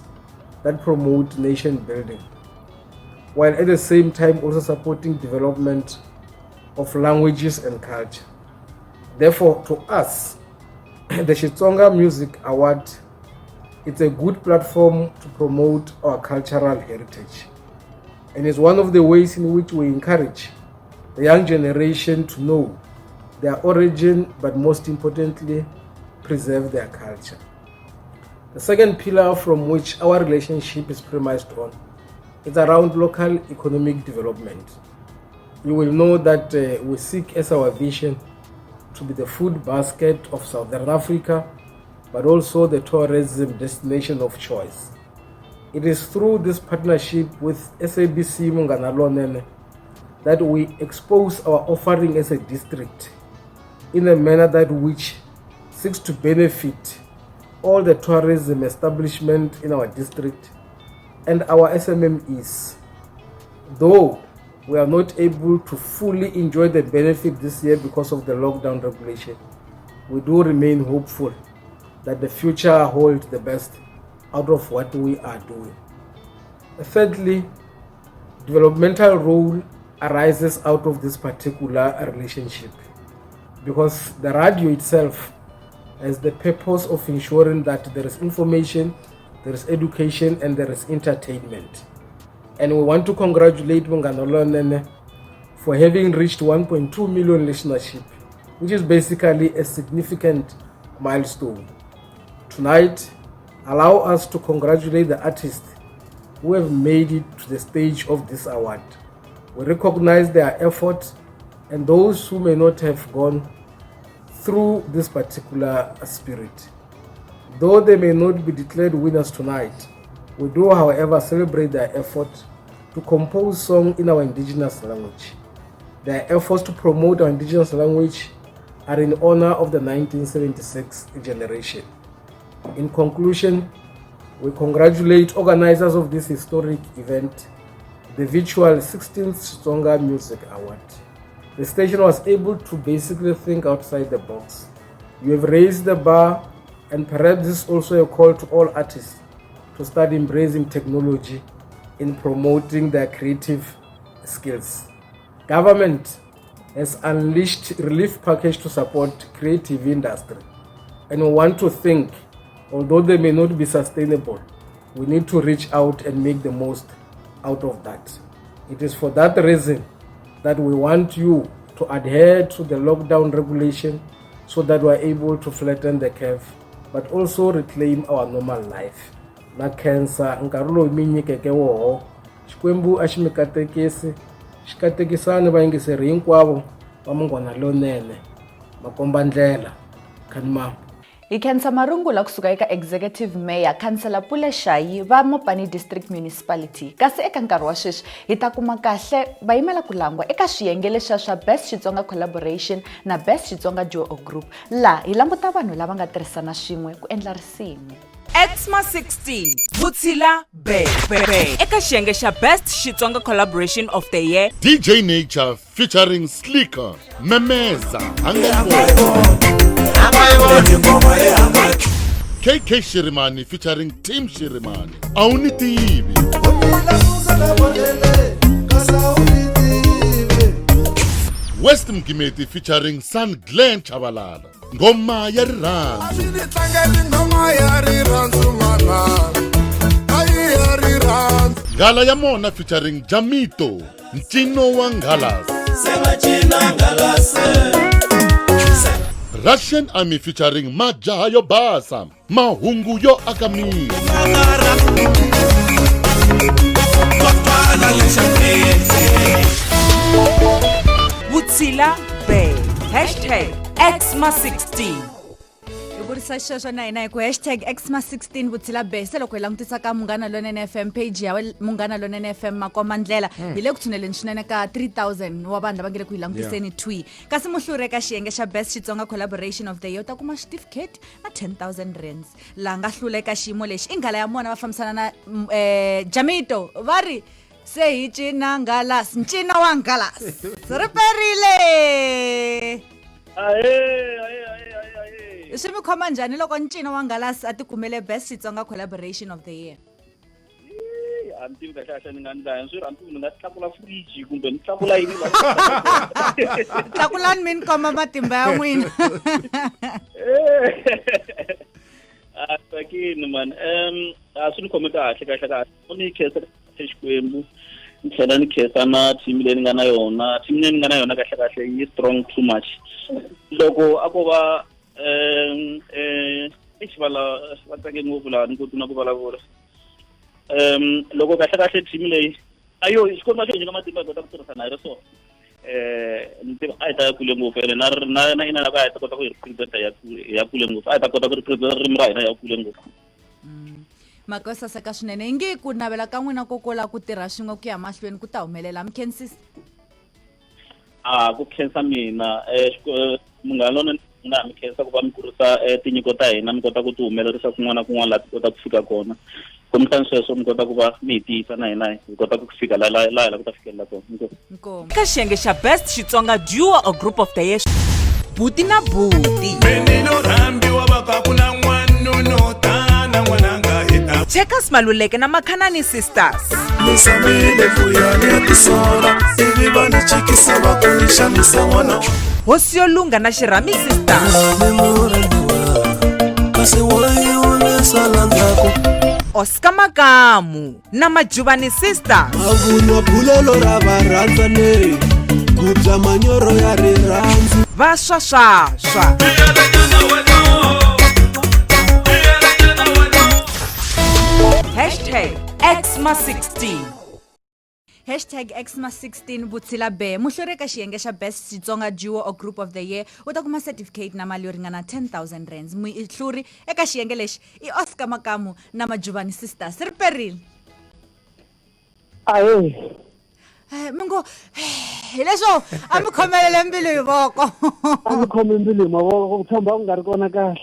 that promote nation building, while at the same time also supporting development of languages and culture. Therefore, to us, the XITSONGA Music Award, it's a good platform to promote our cultural heritage, and is one of the ways in which we encourage the young generation to know their origin, but most importantly, preserve their culture. The second pillar from which our relationship is premised on is around local economic development. You will know that we seek as our vision to be the food basket of Southern Africa, but also the tourism destination of choice. It is through this partnership with SABC MUNGHANA LONENE that we expose our offering as a district in a manner that which seeks to benefit all the tourism establishment in our district and our SMMEs. Though we are not able to fully enjoy the benefit this year because of the lockdown regulation, we do remain hopeful that the future holds the best out of what we are doing. Thirdly, developmental role arises out of this particular relationship because the radio itself has the purpose of ensuring that there is information, there is education, and there is entertainment. And we want to congratulate MUNGHANA LONENE for having reached 1.2 million listenership, which is basically a significant milestone. Tonight, allow us to congratulate the artists who have made it to the stage of this award. We recognize their effort and those who may not have gone through this particular spirit. Though they may not be declared winners tonight, we do, however, celebrate their effort to compose songs in our indigenous language. Their efforts to promote our indigenous language are in honor of the 1976 generation. In conclusion, we congratulate organizers of this historic event, the virtual 16th XITSONGA Music Award. The station was able to basically think outside the box. You have raised the bar, and perhaps this is also a call to all artists to start embracing technology in promoting their creative skills. Government has unleashed relief package to support creative industry, and we want to think, although they may not be sustainable, we need to reach out and make the most out of that. It is for that reason that we want you to adhere to the lockdown regulation so that we are able to flatten the curve, but also reclaim our normal life. Na cancer nkarhi lowu mi nyikeke woho Xikwembu a xi mi katekisi xi katekisani vayingiseri hinkwavo va Munghana Lonene makomba ndlela khanimama. Hi khensa marungula kusuka eka Executive Mayor Councillor Pule Shai va MOPANI District Municipality. Kasi eka nkarhi wa sweswi hi ta kuma kahle vayimela ku langwa eka swiyenge leswi swa Best Xitsonga Collaboration na Best Xitsonga Duo Group la hi languta vanhu lava nga tirhisana swin'we ku endla risimu. XMA16 Vutshila Be eka xiyenge xa Best Xitsonga Collaboration of the Year, DJ Nature featuring Slicker Memeza KK Shirimani featuring Team Shirimani Aunitivi West Mkimeti featuring San Glenn Chabalala Ngoma ya Rirhandzu Nghala ya Mona featuring Jamito Ncino wa Ngalas Russian Army featuring Majaha yo Basa Mahungu yo Akamini Vutshila Be #XMA16. Vurisa xexo na hina hi ku #XMA16 Vutshila Be se loko hi langutisa ka Munghana Lonene FM page ya Munghana Lonene FM makoma ndlela hi le ku tshuneleni swinene ka 3000 wa vanhu lava nge le ku hi langutiseni twi kasi muhluri eka xiyenge xa Best Xitsonga Collaboration of the Year u ta kuma certificate na 10,000 rands la nga hlula eka xiyimo lexi i nghala ya mona va fambisana na Jamito va ri se hi cina ngalas ncino wa ngalas ri perile swi mi khoma njhani loko ncino wa ngalas a ti kumele Best Xitsonga Collaboration of the Year? A ni tivi kahle ni nga ndla swi rhandzi ni nga tlakula fridge kumbe ni tlakula yini tlakulani mi ni komba matimba ya n'wina tsakini man a swi ni khome kahle u ni khensa Xikwembu ni tlhela ni khensa na team leyi ni nga na yona kahle yi strong too much loko a ko va xivala va tsake ngopfu laha ni koti na ku vulavula loko kahle team leyi ayo xikomba xo nyika matimba hi kota ku tirhisana hi ri so ni tiva a hi ta ya kule ngopfu ene na ina loko a hi ta kota ku hi representa ya kule ngopfu a hi ta kota ku representa ririmi ra hina ya kule ngopfu mhaka yo saseka swinene hi nge ku navela ka n'wina kokola ku tirha swin'we ku ya mahlweni ku ta humelela mkhensisi ku khensa mina Munghana Lonene na mi khensa ku va mi kurisa tinyiko ta hina mi kota ku ti humelerisa kun'wana na kun'wana laha ti kota ku fika kona kumhlani sweswo mi kota ku va mi hi tiyisa na hina hi kota ku fika laha hi la ku ta fikelela kona eka xiyenge xa Best Xitsonga Duo or Group of the Year, Buti na Buti Checkers Maluleke na Makhanani Sisters Hosi yo Lunga na Xirhami Sisters Oscar Makamu na Majubani Sisters Vaswaswaswa #XMA16 #XMA16 Vutshila Be muhluri eka xiyenge xa Best Xitsonga Duo or Group of the Year u ta kuma certificate na mali yo ringana 10,000 rands muhluri eka xiyenge lexi i Oscar Makamu na Majubani Sisters ri perile mingo hi leswo a mi khomelele mbilu hi voko a mi khome mbilu hi mavoko ku tshemba ku nga ri kona kahle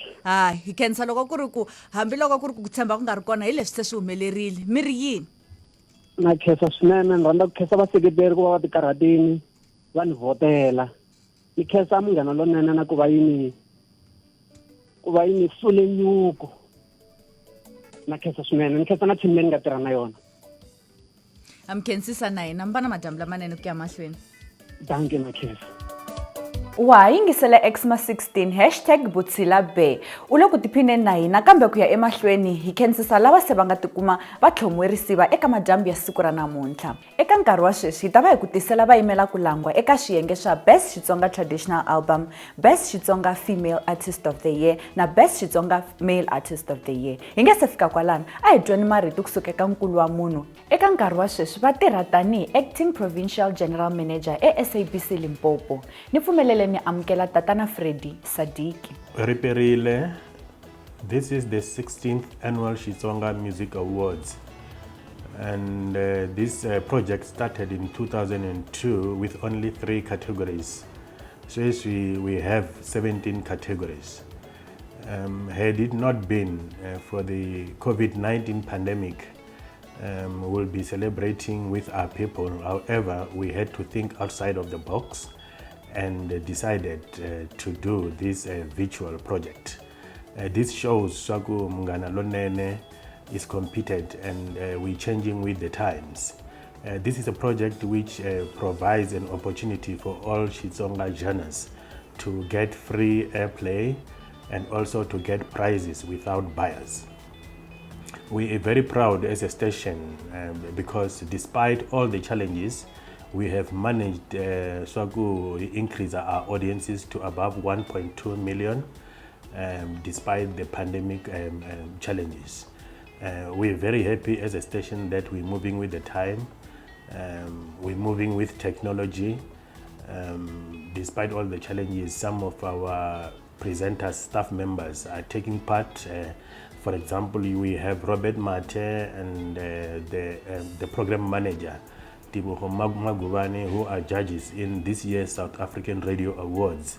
hi khensa loko ku ri ku hambiloko ku ri ku tshemba ku nga ri kona hi leswi se swi humelerile mi ri yini na khensa swinene ni rhandza ku khensa vaseketeri ku va va ti karhatini va ni vhotela ni khensa Munghana Lonene na ku va yini sule nyuko na khensa swinene ni khensa na team leyi ni nga tirha na yona amkhensisa na hina mbana madyambu lamanene ku ya mahlweni. Danke Makhensa. wa yingisela XMA16 #Butsilabe u le ku tiphineni na hina kambe ku ya emahlweni hi khensisa lava se va nga tikuma va tlhomwerisiwa eka madyambu ya siku ra namuntlha. Eka nkarhi wa sweswi hi ta va hi ku tisela va yimela ku langwa eka xiyenge xa Best Xitsonga Traditional Album, Best Xitsonga Female Artist of the Year na Best Xitsonga Male Artist of the Year. Hi nge se fika kwalano a hi tweni marito kusuka eka nkulu wa munhu. Eka nkarhi wa sweswi va tirha tanihi Acting Provincial General Manager SABC Limpopo. Ni pfumelele ni amukela tatana Freddy Sadiki. Riperile, this is the 16th annual XITSONGA Music Awards, and this project started in 2002 with only 3 categories. So we have 17 categories. Had it not been for the COVID-19 pandemic, we'll be celebrating with our people. However, we had to think outside of the box and decided to do this virtual project. This shows Swaku Mungana Lonene is competent and we're changing with the times. This is a project which provides an opportunity for all XITSONGA genres to get free airplay and also to get prizes without bias. We are very proud as a station because despite all the challenges, we have managed to increase our audiences to above 1.2 million despite the pandemic challenges. We're very happy as a station that we're moving with the time, we're moving with technology. Despite all the challenges, some of our presenters, staff members are taking part. For example, we have Robert Mate and the program manager, MAGUBANE, who are judges in this year's South African Radio Awards.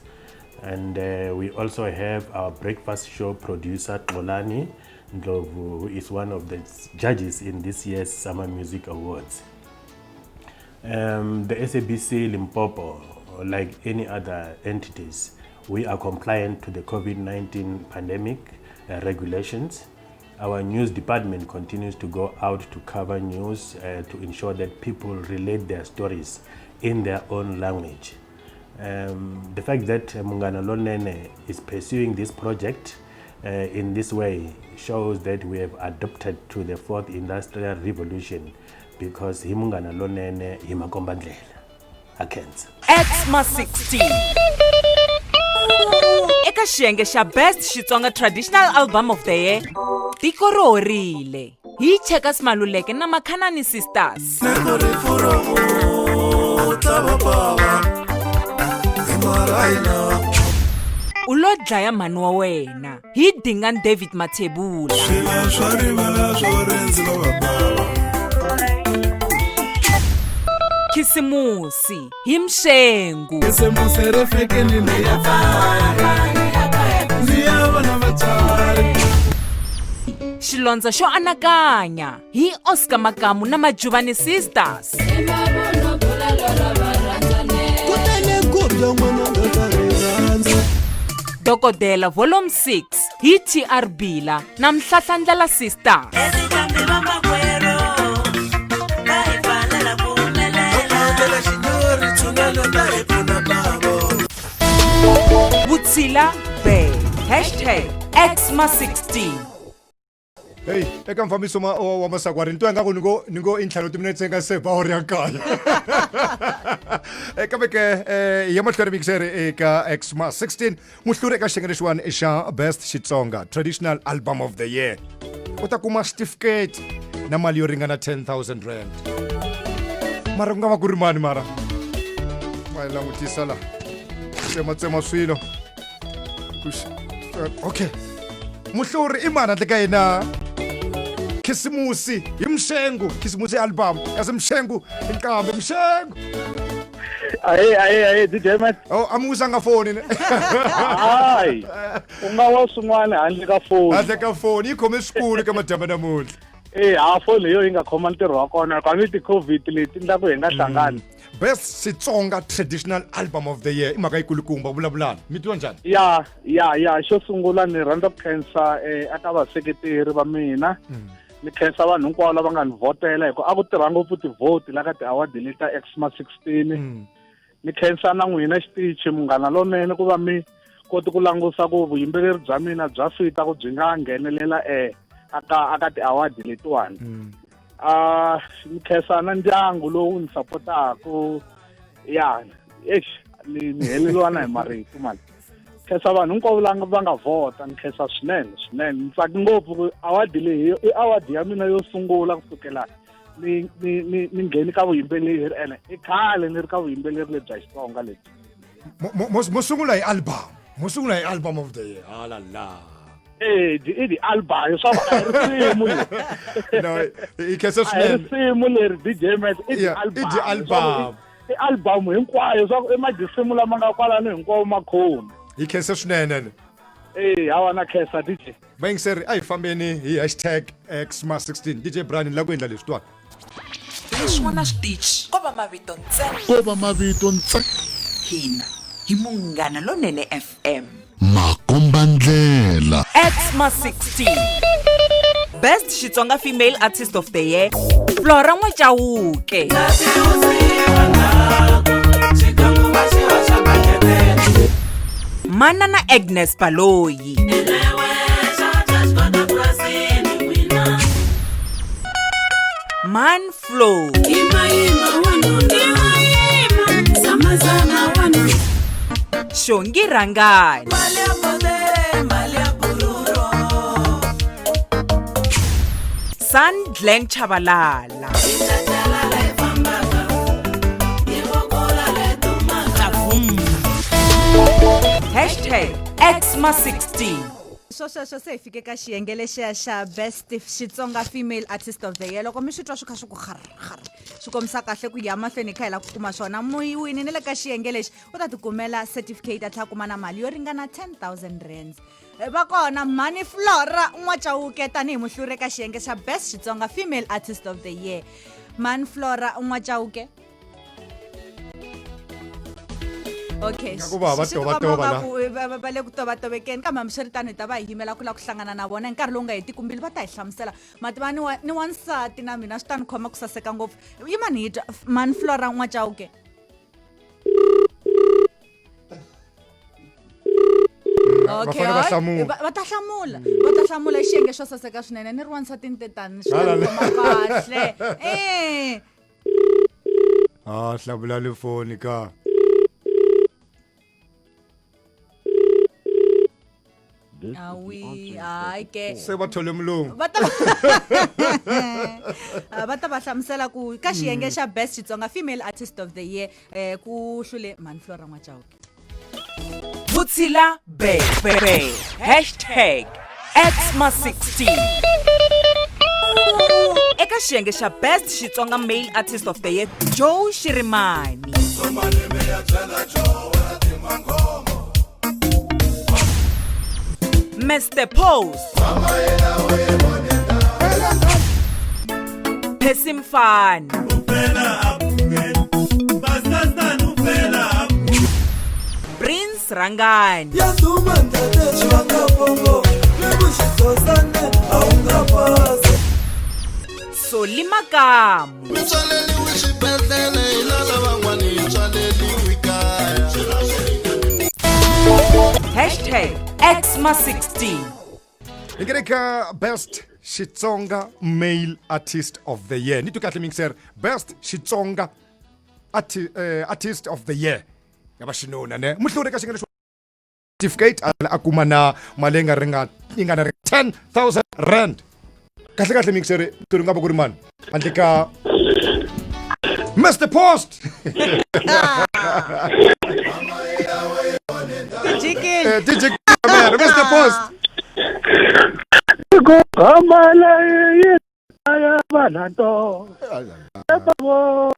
And we also have our breakfast show producer, Cllr, who is one of the judges in this year's Summer Music Awards. The SABC Limpopo, like any other entities, we are compliant to the COVID-19 pandemic regulations. Our news department continues to go out to cover news to ensure that people relate their stories in their own language. The fact that MUNGHANA LONENE is pursuing this project in this way shows that we have adopted to the 4th industrial revolution because MUNGHANA LONENE himakombandlela akhenza. XMA16 eka xiyenge xa Best Xitsonga Traditional Album of the Year, tiko ro horile hi cheka Maluleke na Makhanani Sisters. Ulo dlaya mhani wa wena hi Dingani David Mathebula. Khisimusi hi Mshengu. Xilondza xo anakanya hi Oscar Makamu na Majuvani Sisters. Dokodela Volume 6 hi TR Bila na Mhlahlandlela Sisters. Butsila Bay #XMA16. Hey, eka mfambisi wa Masagwadi nto nga ku ningo intlhalo timinetse nga se ba ori yakaya. Eka beke ya mahlari mixere eka XMA16 muhlure eka xiyenge lexiwani xa Best Xitsonga Traditional Album of the Year. U ta kuma certificate na mali yo ringana 10,000 rand. Mara ku nga va ku ri mani mara? Ma yi langutisa la. Tsema swilo. Okay. Muhluri i mani handle ka yena? Khisimusi hi Mshengu, Khisimusi album yase Mshengu inkambe Mshengu. Aye DJ Matt. Oh, amusanga phone ne. Hayi. Ungawa swin'wana handle ka phone. Handle ka phone ikhome school ka madama namuntlha. Ha phone leyo yi nga khoma ntirho wa kona ka ti COVID leti ndla ku hi nga hlangani. Best Xitsonga Traditional Album of the Year imhaka yikulukumba vulavulana mi twa njhani? Ya xo sungula ni rhandza ku khensa eka vaseketeri va mina ni khensa vanhu hinkwavo lava nga ni vhotela hikuva a ku tirha ngopfu tivhoti la ka ti-award leta XMA16 ni khensa na n'wina xitichi Munghana Lonene ku va mi koti ku langusa ku vuyimbeleri bya mina bya fita ku byi nga nghenelela aka ti-award letiwani ni khensa na ndyangu lowu ni sapotaku ya ni heleliwa na hi marito mani khensa vanhu hinkwavo lava va nga vhota ni khensa swinene ni tsaki ngopfu ku award leyi i award ya mina yo sungula kusukela ni ngheni ka vuyimbeleri ene i khale ni ri ka vuyimbeleri lebyi bya Xitsonga lebyi musungula hi album of the year halala di album swa a hi risimu no i khensa a hi swinene risimu leri DJ Max i album i album hinkwayo swa emajisimu lama nga kwalano hinkwawo makhoni hi khensa swinene hawa na khensa DJ vayingiseri a hi fambeni hi #XMA16 DJ Brian la ku endla leswi twana leswin'wana switichi ko va mavito ntsena ko va mavito ntsena hina hi Munghana Lonene FM makomba ndlela XMA16 Best Xitsonga Female Artist of the Year Flora N'wachauke Manana Agnes Baloyi Man Flow Shongi Rangani San Glen Chabalala #XMA16 sweswo se hi fike ka xiyenge lexiya xa best Xitsonga female artist of the year loko mi swi twa swi kha swi ku swi kombisa kahle ku ya mahlweni kha hi la ku kuma swona muwini ni le ka xiyenge lexi u ta tikumela certificate a tlha kuma na mali yo ringana 10,000 rands va kona Mani Flora N'wachauke tanihi muhluri ka xiyenge xa best Xitsonga female artist of the year Man Flora N'wachauke okay va le ku tovatovekeni kambe hambiswiritano hi ta va hi yimela ku la ku hlangana na vona hi nkarhi lowu nga hetiki mbili va ta hi hlamusela mativa ni wansati na mina swi ta ni khoma ku saseka ngopfu yi mani hi twa Man Flora N'wachauke okay va ta hlamula xiyenge xo saseka swinene ni ri wansati ni tetani swi ta ni khoma kahle hlamula le foni ka se va thole mulungu va ta va hlamusela ku ka xiyenge xa best Xitsonga female artist of the year ku hlule Man Flora N'wachauke Vutshila bebe #XMA16 eka xiyenge xa best Xitsonga male artist of the year Joe Shirimani Mr. Post Pesimfana Prince Rangani Solimakamu #XMA16 Ingereka best Xitsonga male artist of the year ni tu kahle mixer best Xitsonga artist of the year yaba xinuna ne muhluri ka xingene certificate akuma na malenga ringa ingana 10,000 rand kahle mixer turi ngaba ku ri mani handle ka Mr. Post DJ Mr. Post Kamala ya banato Ebo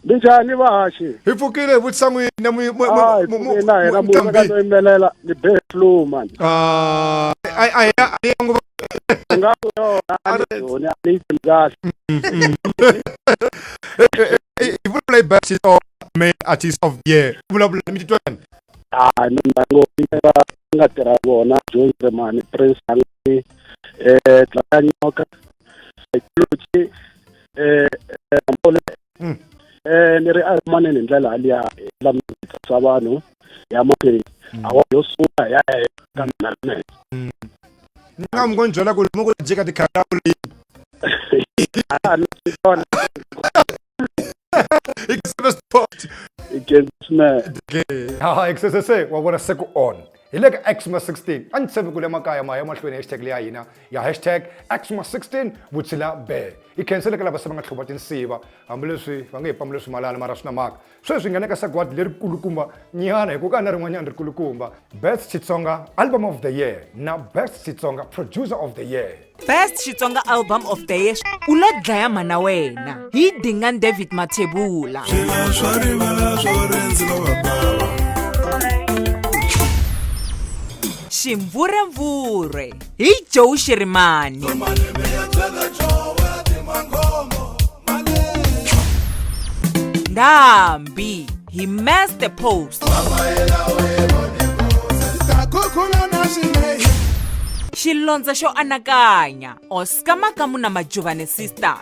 Bijani bashi Hifukile vutsangu na mu na mu imbelela ni beflu man ai ngapo yo na ni gas if you play best male artist of the year bula mi twan nango nga tera bona Joe man Prince Tlanyoka ukuthi ni ri mane ni ndlela aliya la mutsa vanhu ya maphiri awa yo suka ya ka mina ngamgonjola ku mo jeka tikhala kuli sport XSSA wa vona se ku on hi le ka XMA16 a ni tshembi ku le makaya ma ya mahlweni hashtag leya hina ya hashtag XMA16 vutsila be hi khensele ka lava se va nga tlhova tinsiva hambileswi va nge hi pamule swimalana mara swi na mhaka sweswi hi nga le ka sagwadi leri kulukumba nyana hi ku ka na rin'wanyana ri kulukumba Best Xitsonga Album of the Year na Best Xitsonga Producer of the Year. Best Xitsonga Album of the Year u lo dlaya mana wena hi Dingan David Mathebula. Ximvuremvure hi Joe Shirimani. Ndambi hi Master Post. Xilondza xo anakanya Oscar Makamu na Majuvane Sisters.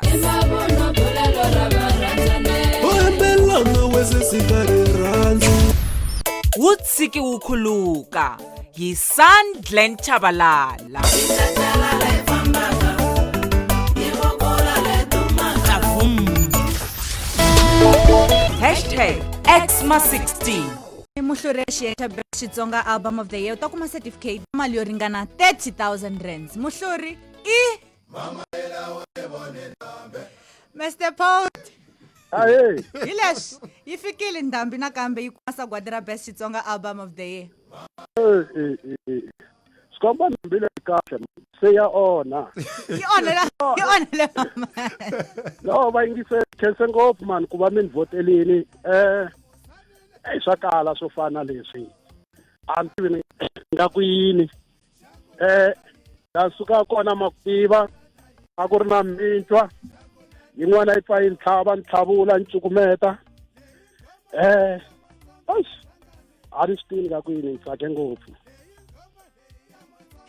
Wutsiki wukhuluka hi TSHABALALA. Hashtag XMA16. Muhluri ya Best Xitsonga Album of the Year ta kuma certificate mali yo ringana 30,000 rands. Muhluri Mr. Post. Aye. Hilesh, yifikile ndambi nakambe yi kuma sagwadi ra Best Xitsonga Album of the Year. Skomba mbile kahle se ya ona. Yi onela mama. No vayingise khense ngopfu man ku va mi ni votelini swakala swo fana leswi a ni tivi nga ku yini ta suka kona makutiva a ku ri na mintwa yin'wana yi pfa yi ntlhava ni tlhavula ni cukumeta a ni swi tivi nga ku yini ni tsake ngopfu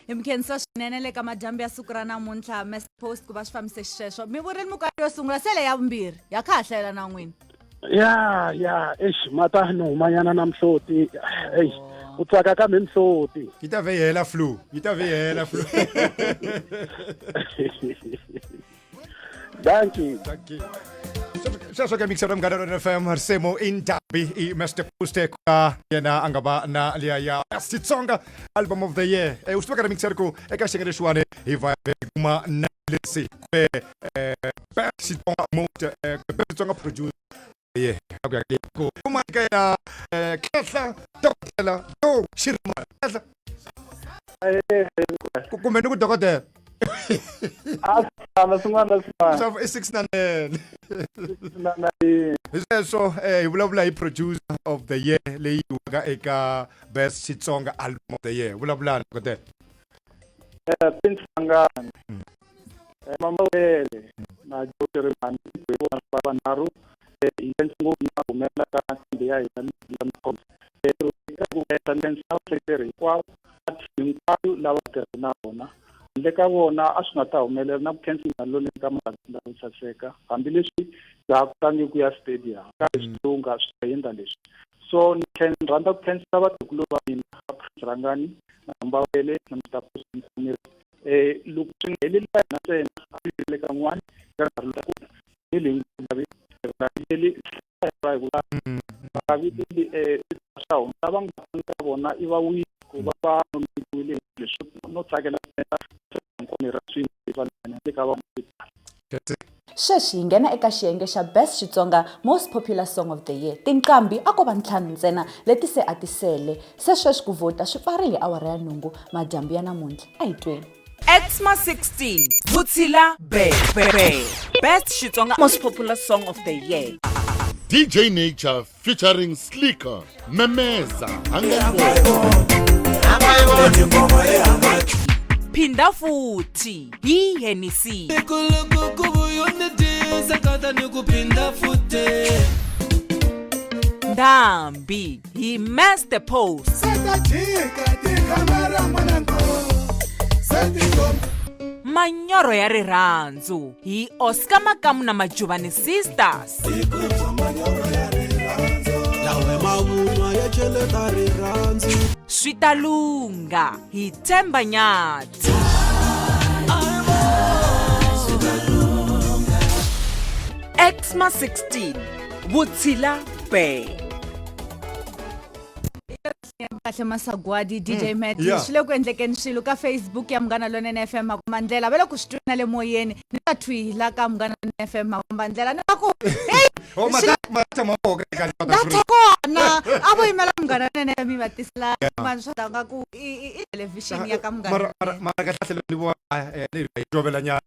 Hi mukhensa swinene le ka madyambu ya siku ra namuntlha Mr. Post ku va swi fambise xexo mi vurile mukari yo sungula sele ya vumbirhi ya khahlela na n'wina ya mata no humanyana na mhloti u tsaka ka mi mhloti yi ta veyela flu Thank you. Sweswo ke mixer Munghana Lonene FM Risemo Indambi i Mr. Post ka yena a nga va na liya ya Xitsonga Album of the Year u swi veka mixer ku eka xiyenge lexiwani hi va kuma na lesi Best Xitsonga mode Best Xitsonga producer ku kuma ka ya Cllr Dr. Shirimani kumbe ni ku dokotela i 699 so hi vulavula hi producer of the year leyi waka eka Best Xitsonga Album of the Year vulavulani dokotela Tinhlangano mama wele na Shirimani hi vona vanharhu hi ngopfu na humela ka ndzi ya hina Limpopo ku heta lensa secretary hinkwawo hinkwavo lava tirhi na vona le ka vona a swi nga ta humelela na ku khensa lone ka mabandla yo saseka hambileswi bya ku tlangiku ya stadium ka swilunga swi endla leswi so ni rhandza ku khensa vatukulu va mina Rangani na Mbawele na Mr. Post loko swi nga heleli na ntsena a le ka n'wana ka nkarhi lowu ni le lava nga ka vona i va wile ku va va nomiwile leswi no tsakela sweswi hi nghena eka xiyenge xa Best Xitsonga Most Popular Song of the Year. Tinqambi a ko va ntlhanu ntsena leti se a ti sele se sweswi ku vota swi pfarile awara ya nhungu madyambu ya namuntlha a hi tweni XMA16 Vutsila be Best Xitsonga Most Popular Song of the Year. DJ Nature featuring Slicker Memeza Phinda futhi hi Hennessy Ndambi hi Master Post manyoro ya rirhandzu hi Oscar Makamu na Majubane Sisters. Switalunga hi Themba Nyati. XMA16 Vutshila Bay. kahle masagwadi DJ Matthews shile ku endlekeni swilo ka Facebook ya Munghana Lonene FM Makumandlela vele ku swi le moyeni ni ta twila ka Munghana Lonene FM Makumandlela na ku hey mata maboga ka data kona abo imela Munghana Lonene FM batisla mansha nga ku I television ya ka Munghana mara ka hlahle libo ni jobela nya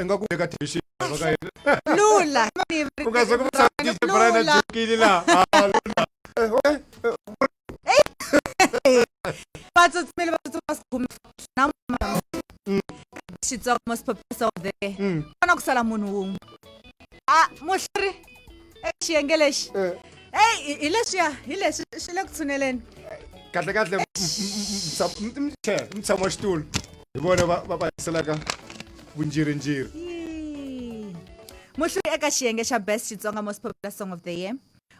inga ku ka television lula ungaze ku sa DJ Brian Jukili la Batho tsmele batho ba skumi na XITSONGA most popular of the day kana kusala munhu mohlri exiyengeleshi hey hileswi shile kutsuneleni kahle mtshamo xitulu hi vona va selaka vunjirinjiri mohlri eka xiyenge xa best XITSONGA most popular song of the year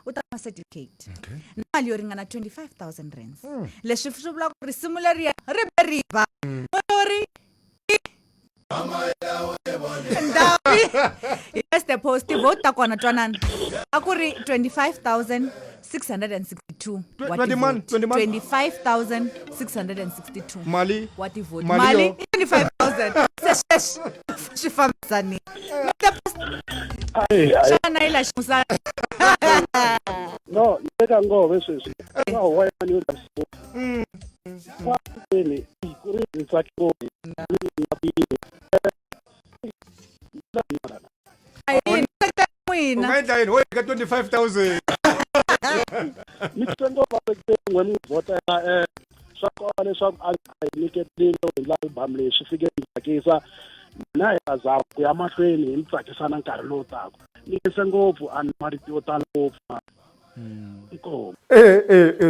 utama certificate na mali yo ringana 25,000 rands leswi swi vula ku risimu leri ri beriva ri ndawi yes the post vote ta kona twanana akuri 25,662 25,662 mali what vote mali 25,000 sesh shifamsani shana ila shmusa no leka ngobe sweswi wa waya ni udabso kwa ni kuri ntsakho ungayenza yini weka 25,000 mitsendo ba ngwani vota swakona leswaku a nyiketile hi album leswi fike ntsakisa na yazama ku ya mahlweni hi ntsakisana nkarhi lowu taka nikise ngopfu a marito yo tala ngopfu inkomo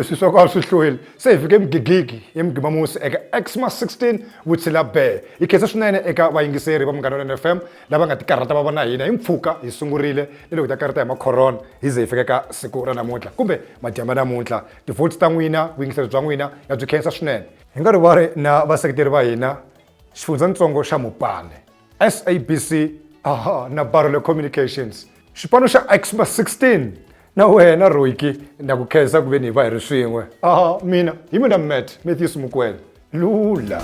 swiswakwa swi hluhile se hi fike emgigigi hi mgimamusi eka XMA16 Vutshila Bay hi khensa swinene eka vayingiseri va Munghana Lonene FM lava nga tikarhata va vona hina hi mpfhuka hi sungurile ni loko ta karhata hi makhorona hi ze hi fika ka siku ra namuntlha kumbe madyamba namuntlha tivotes ta n'wina vuyingiseri bya n'wina ya byi khensa swinene hi nga rivari na vaseketeri va hina xifundzatsongo xa MOPANI SABC na Bharule Communications xipano xa XMA16 na wena Roiki na ku khensa ku ve ni va hi ri swin'we mina hi mina Matthews Mukwena lula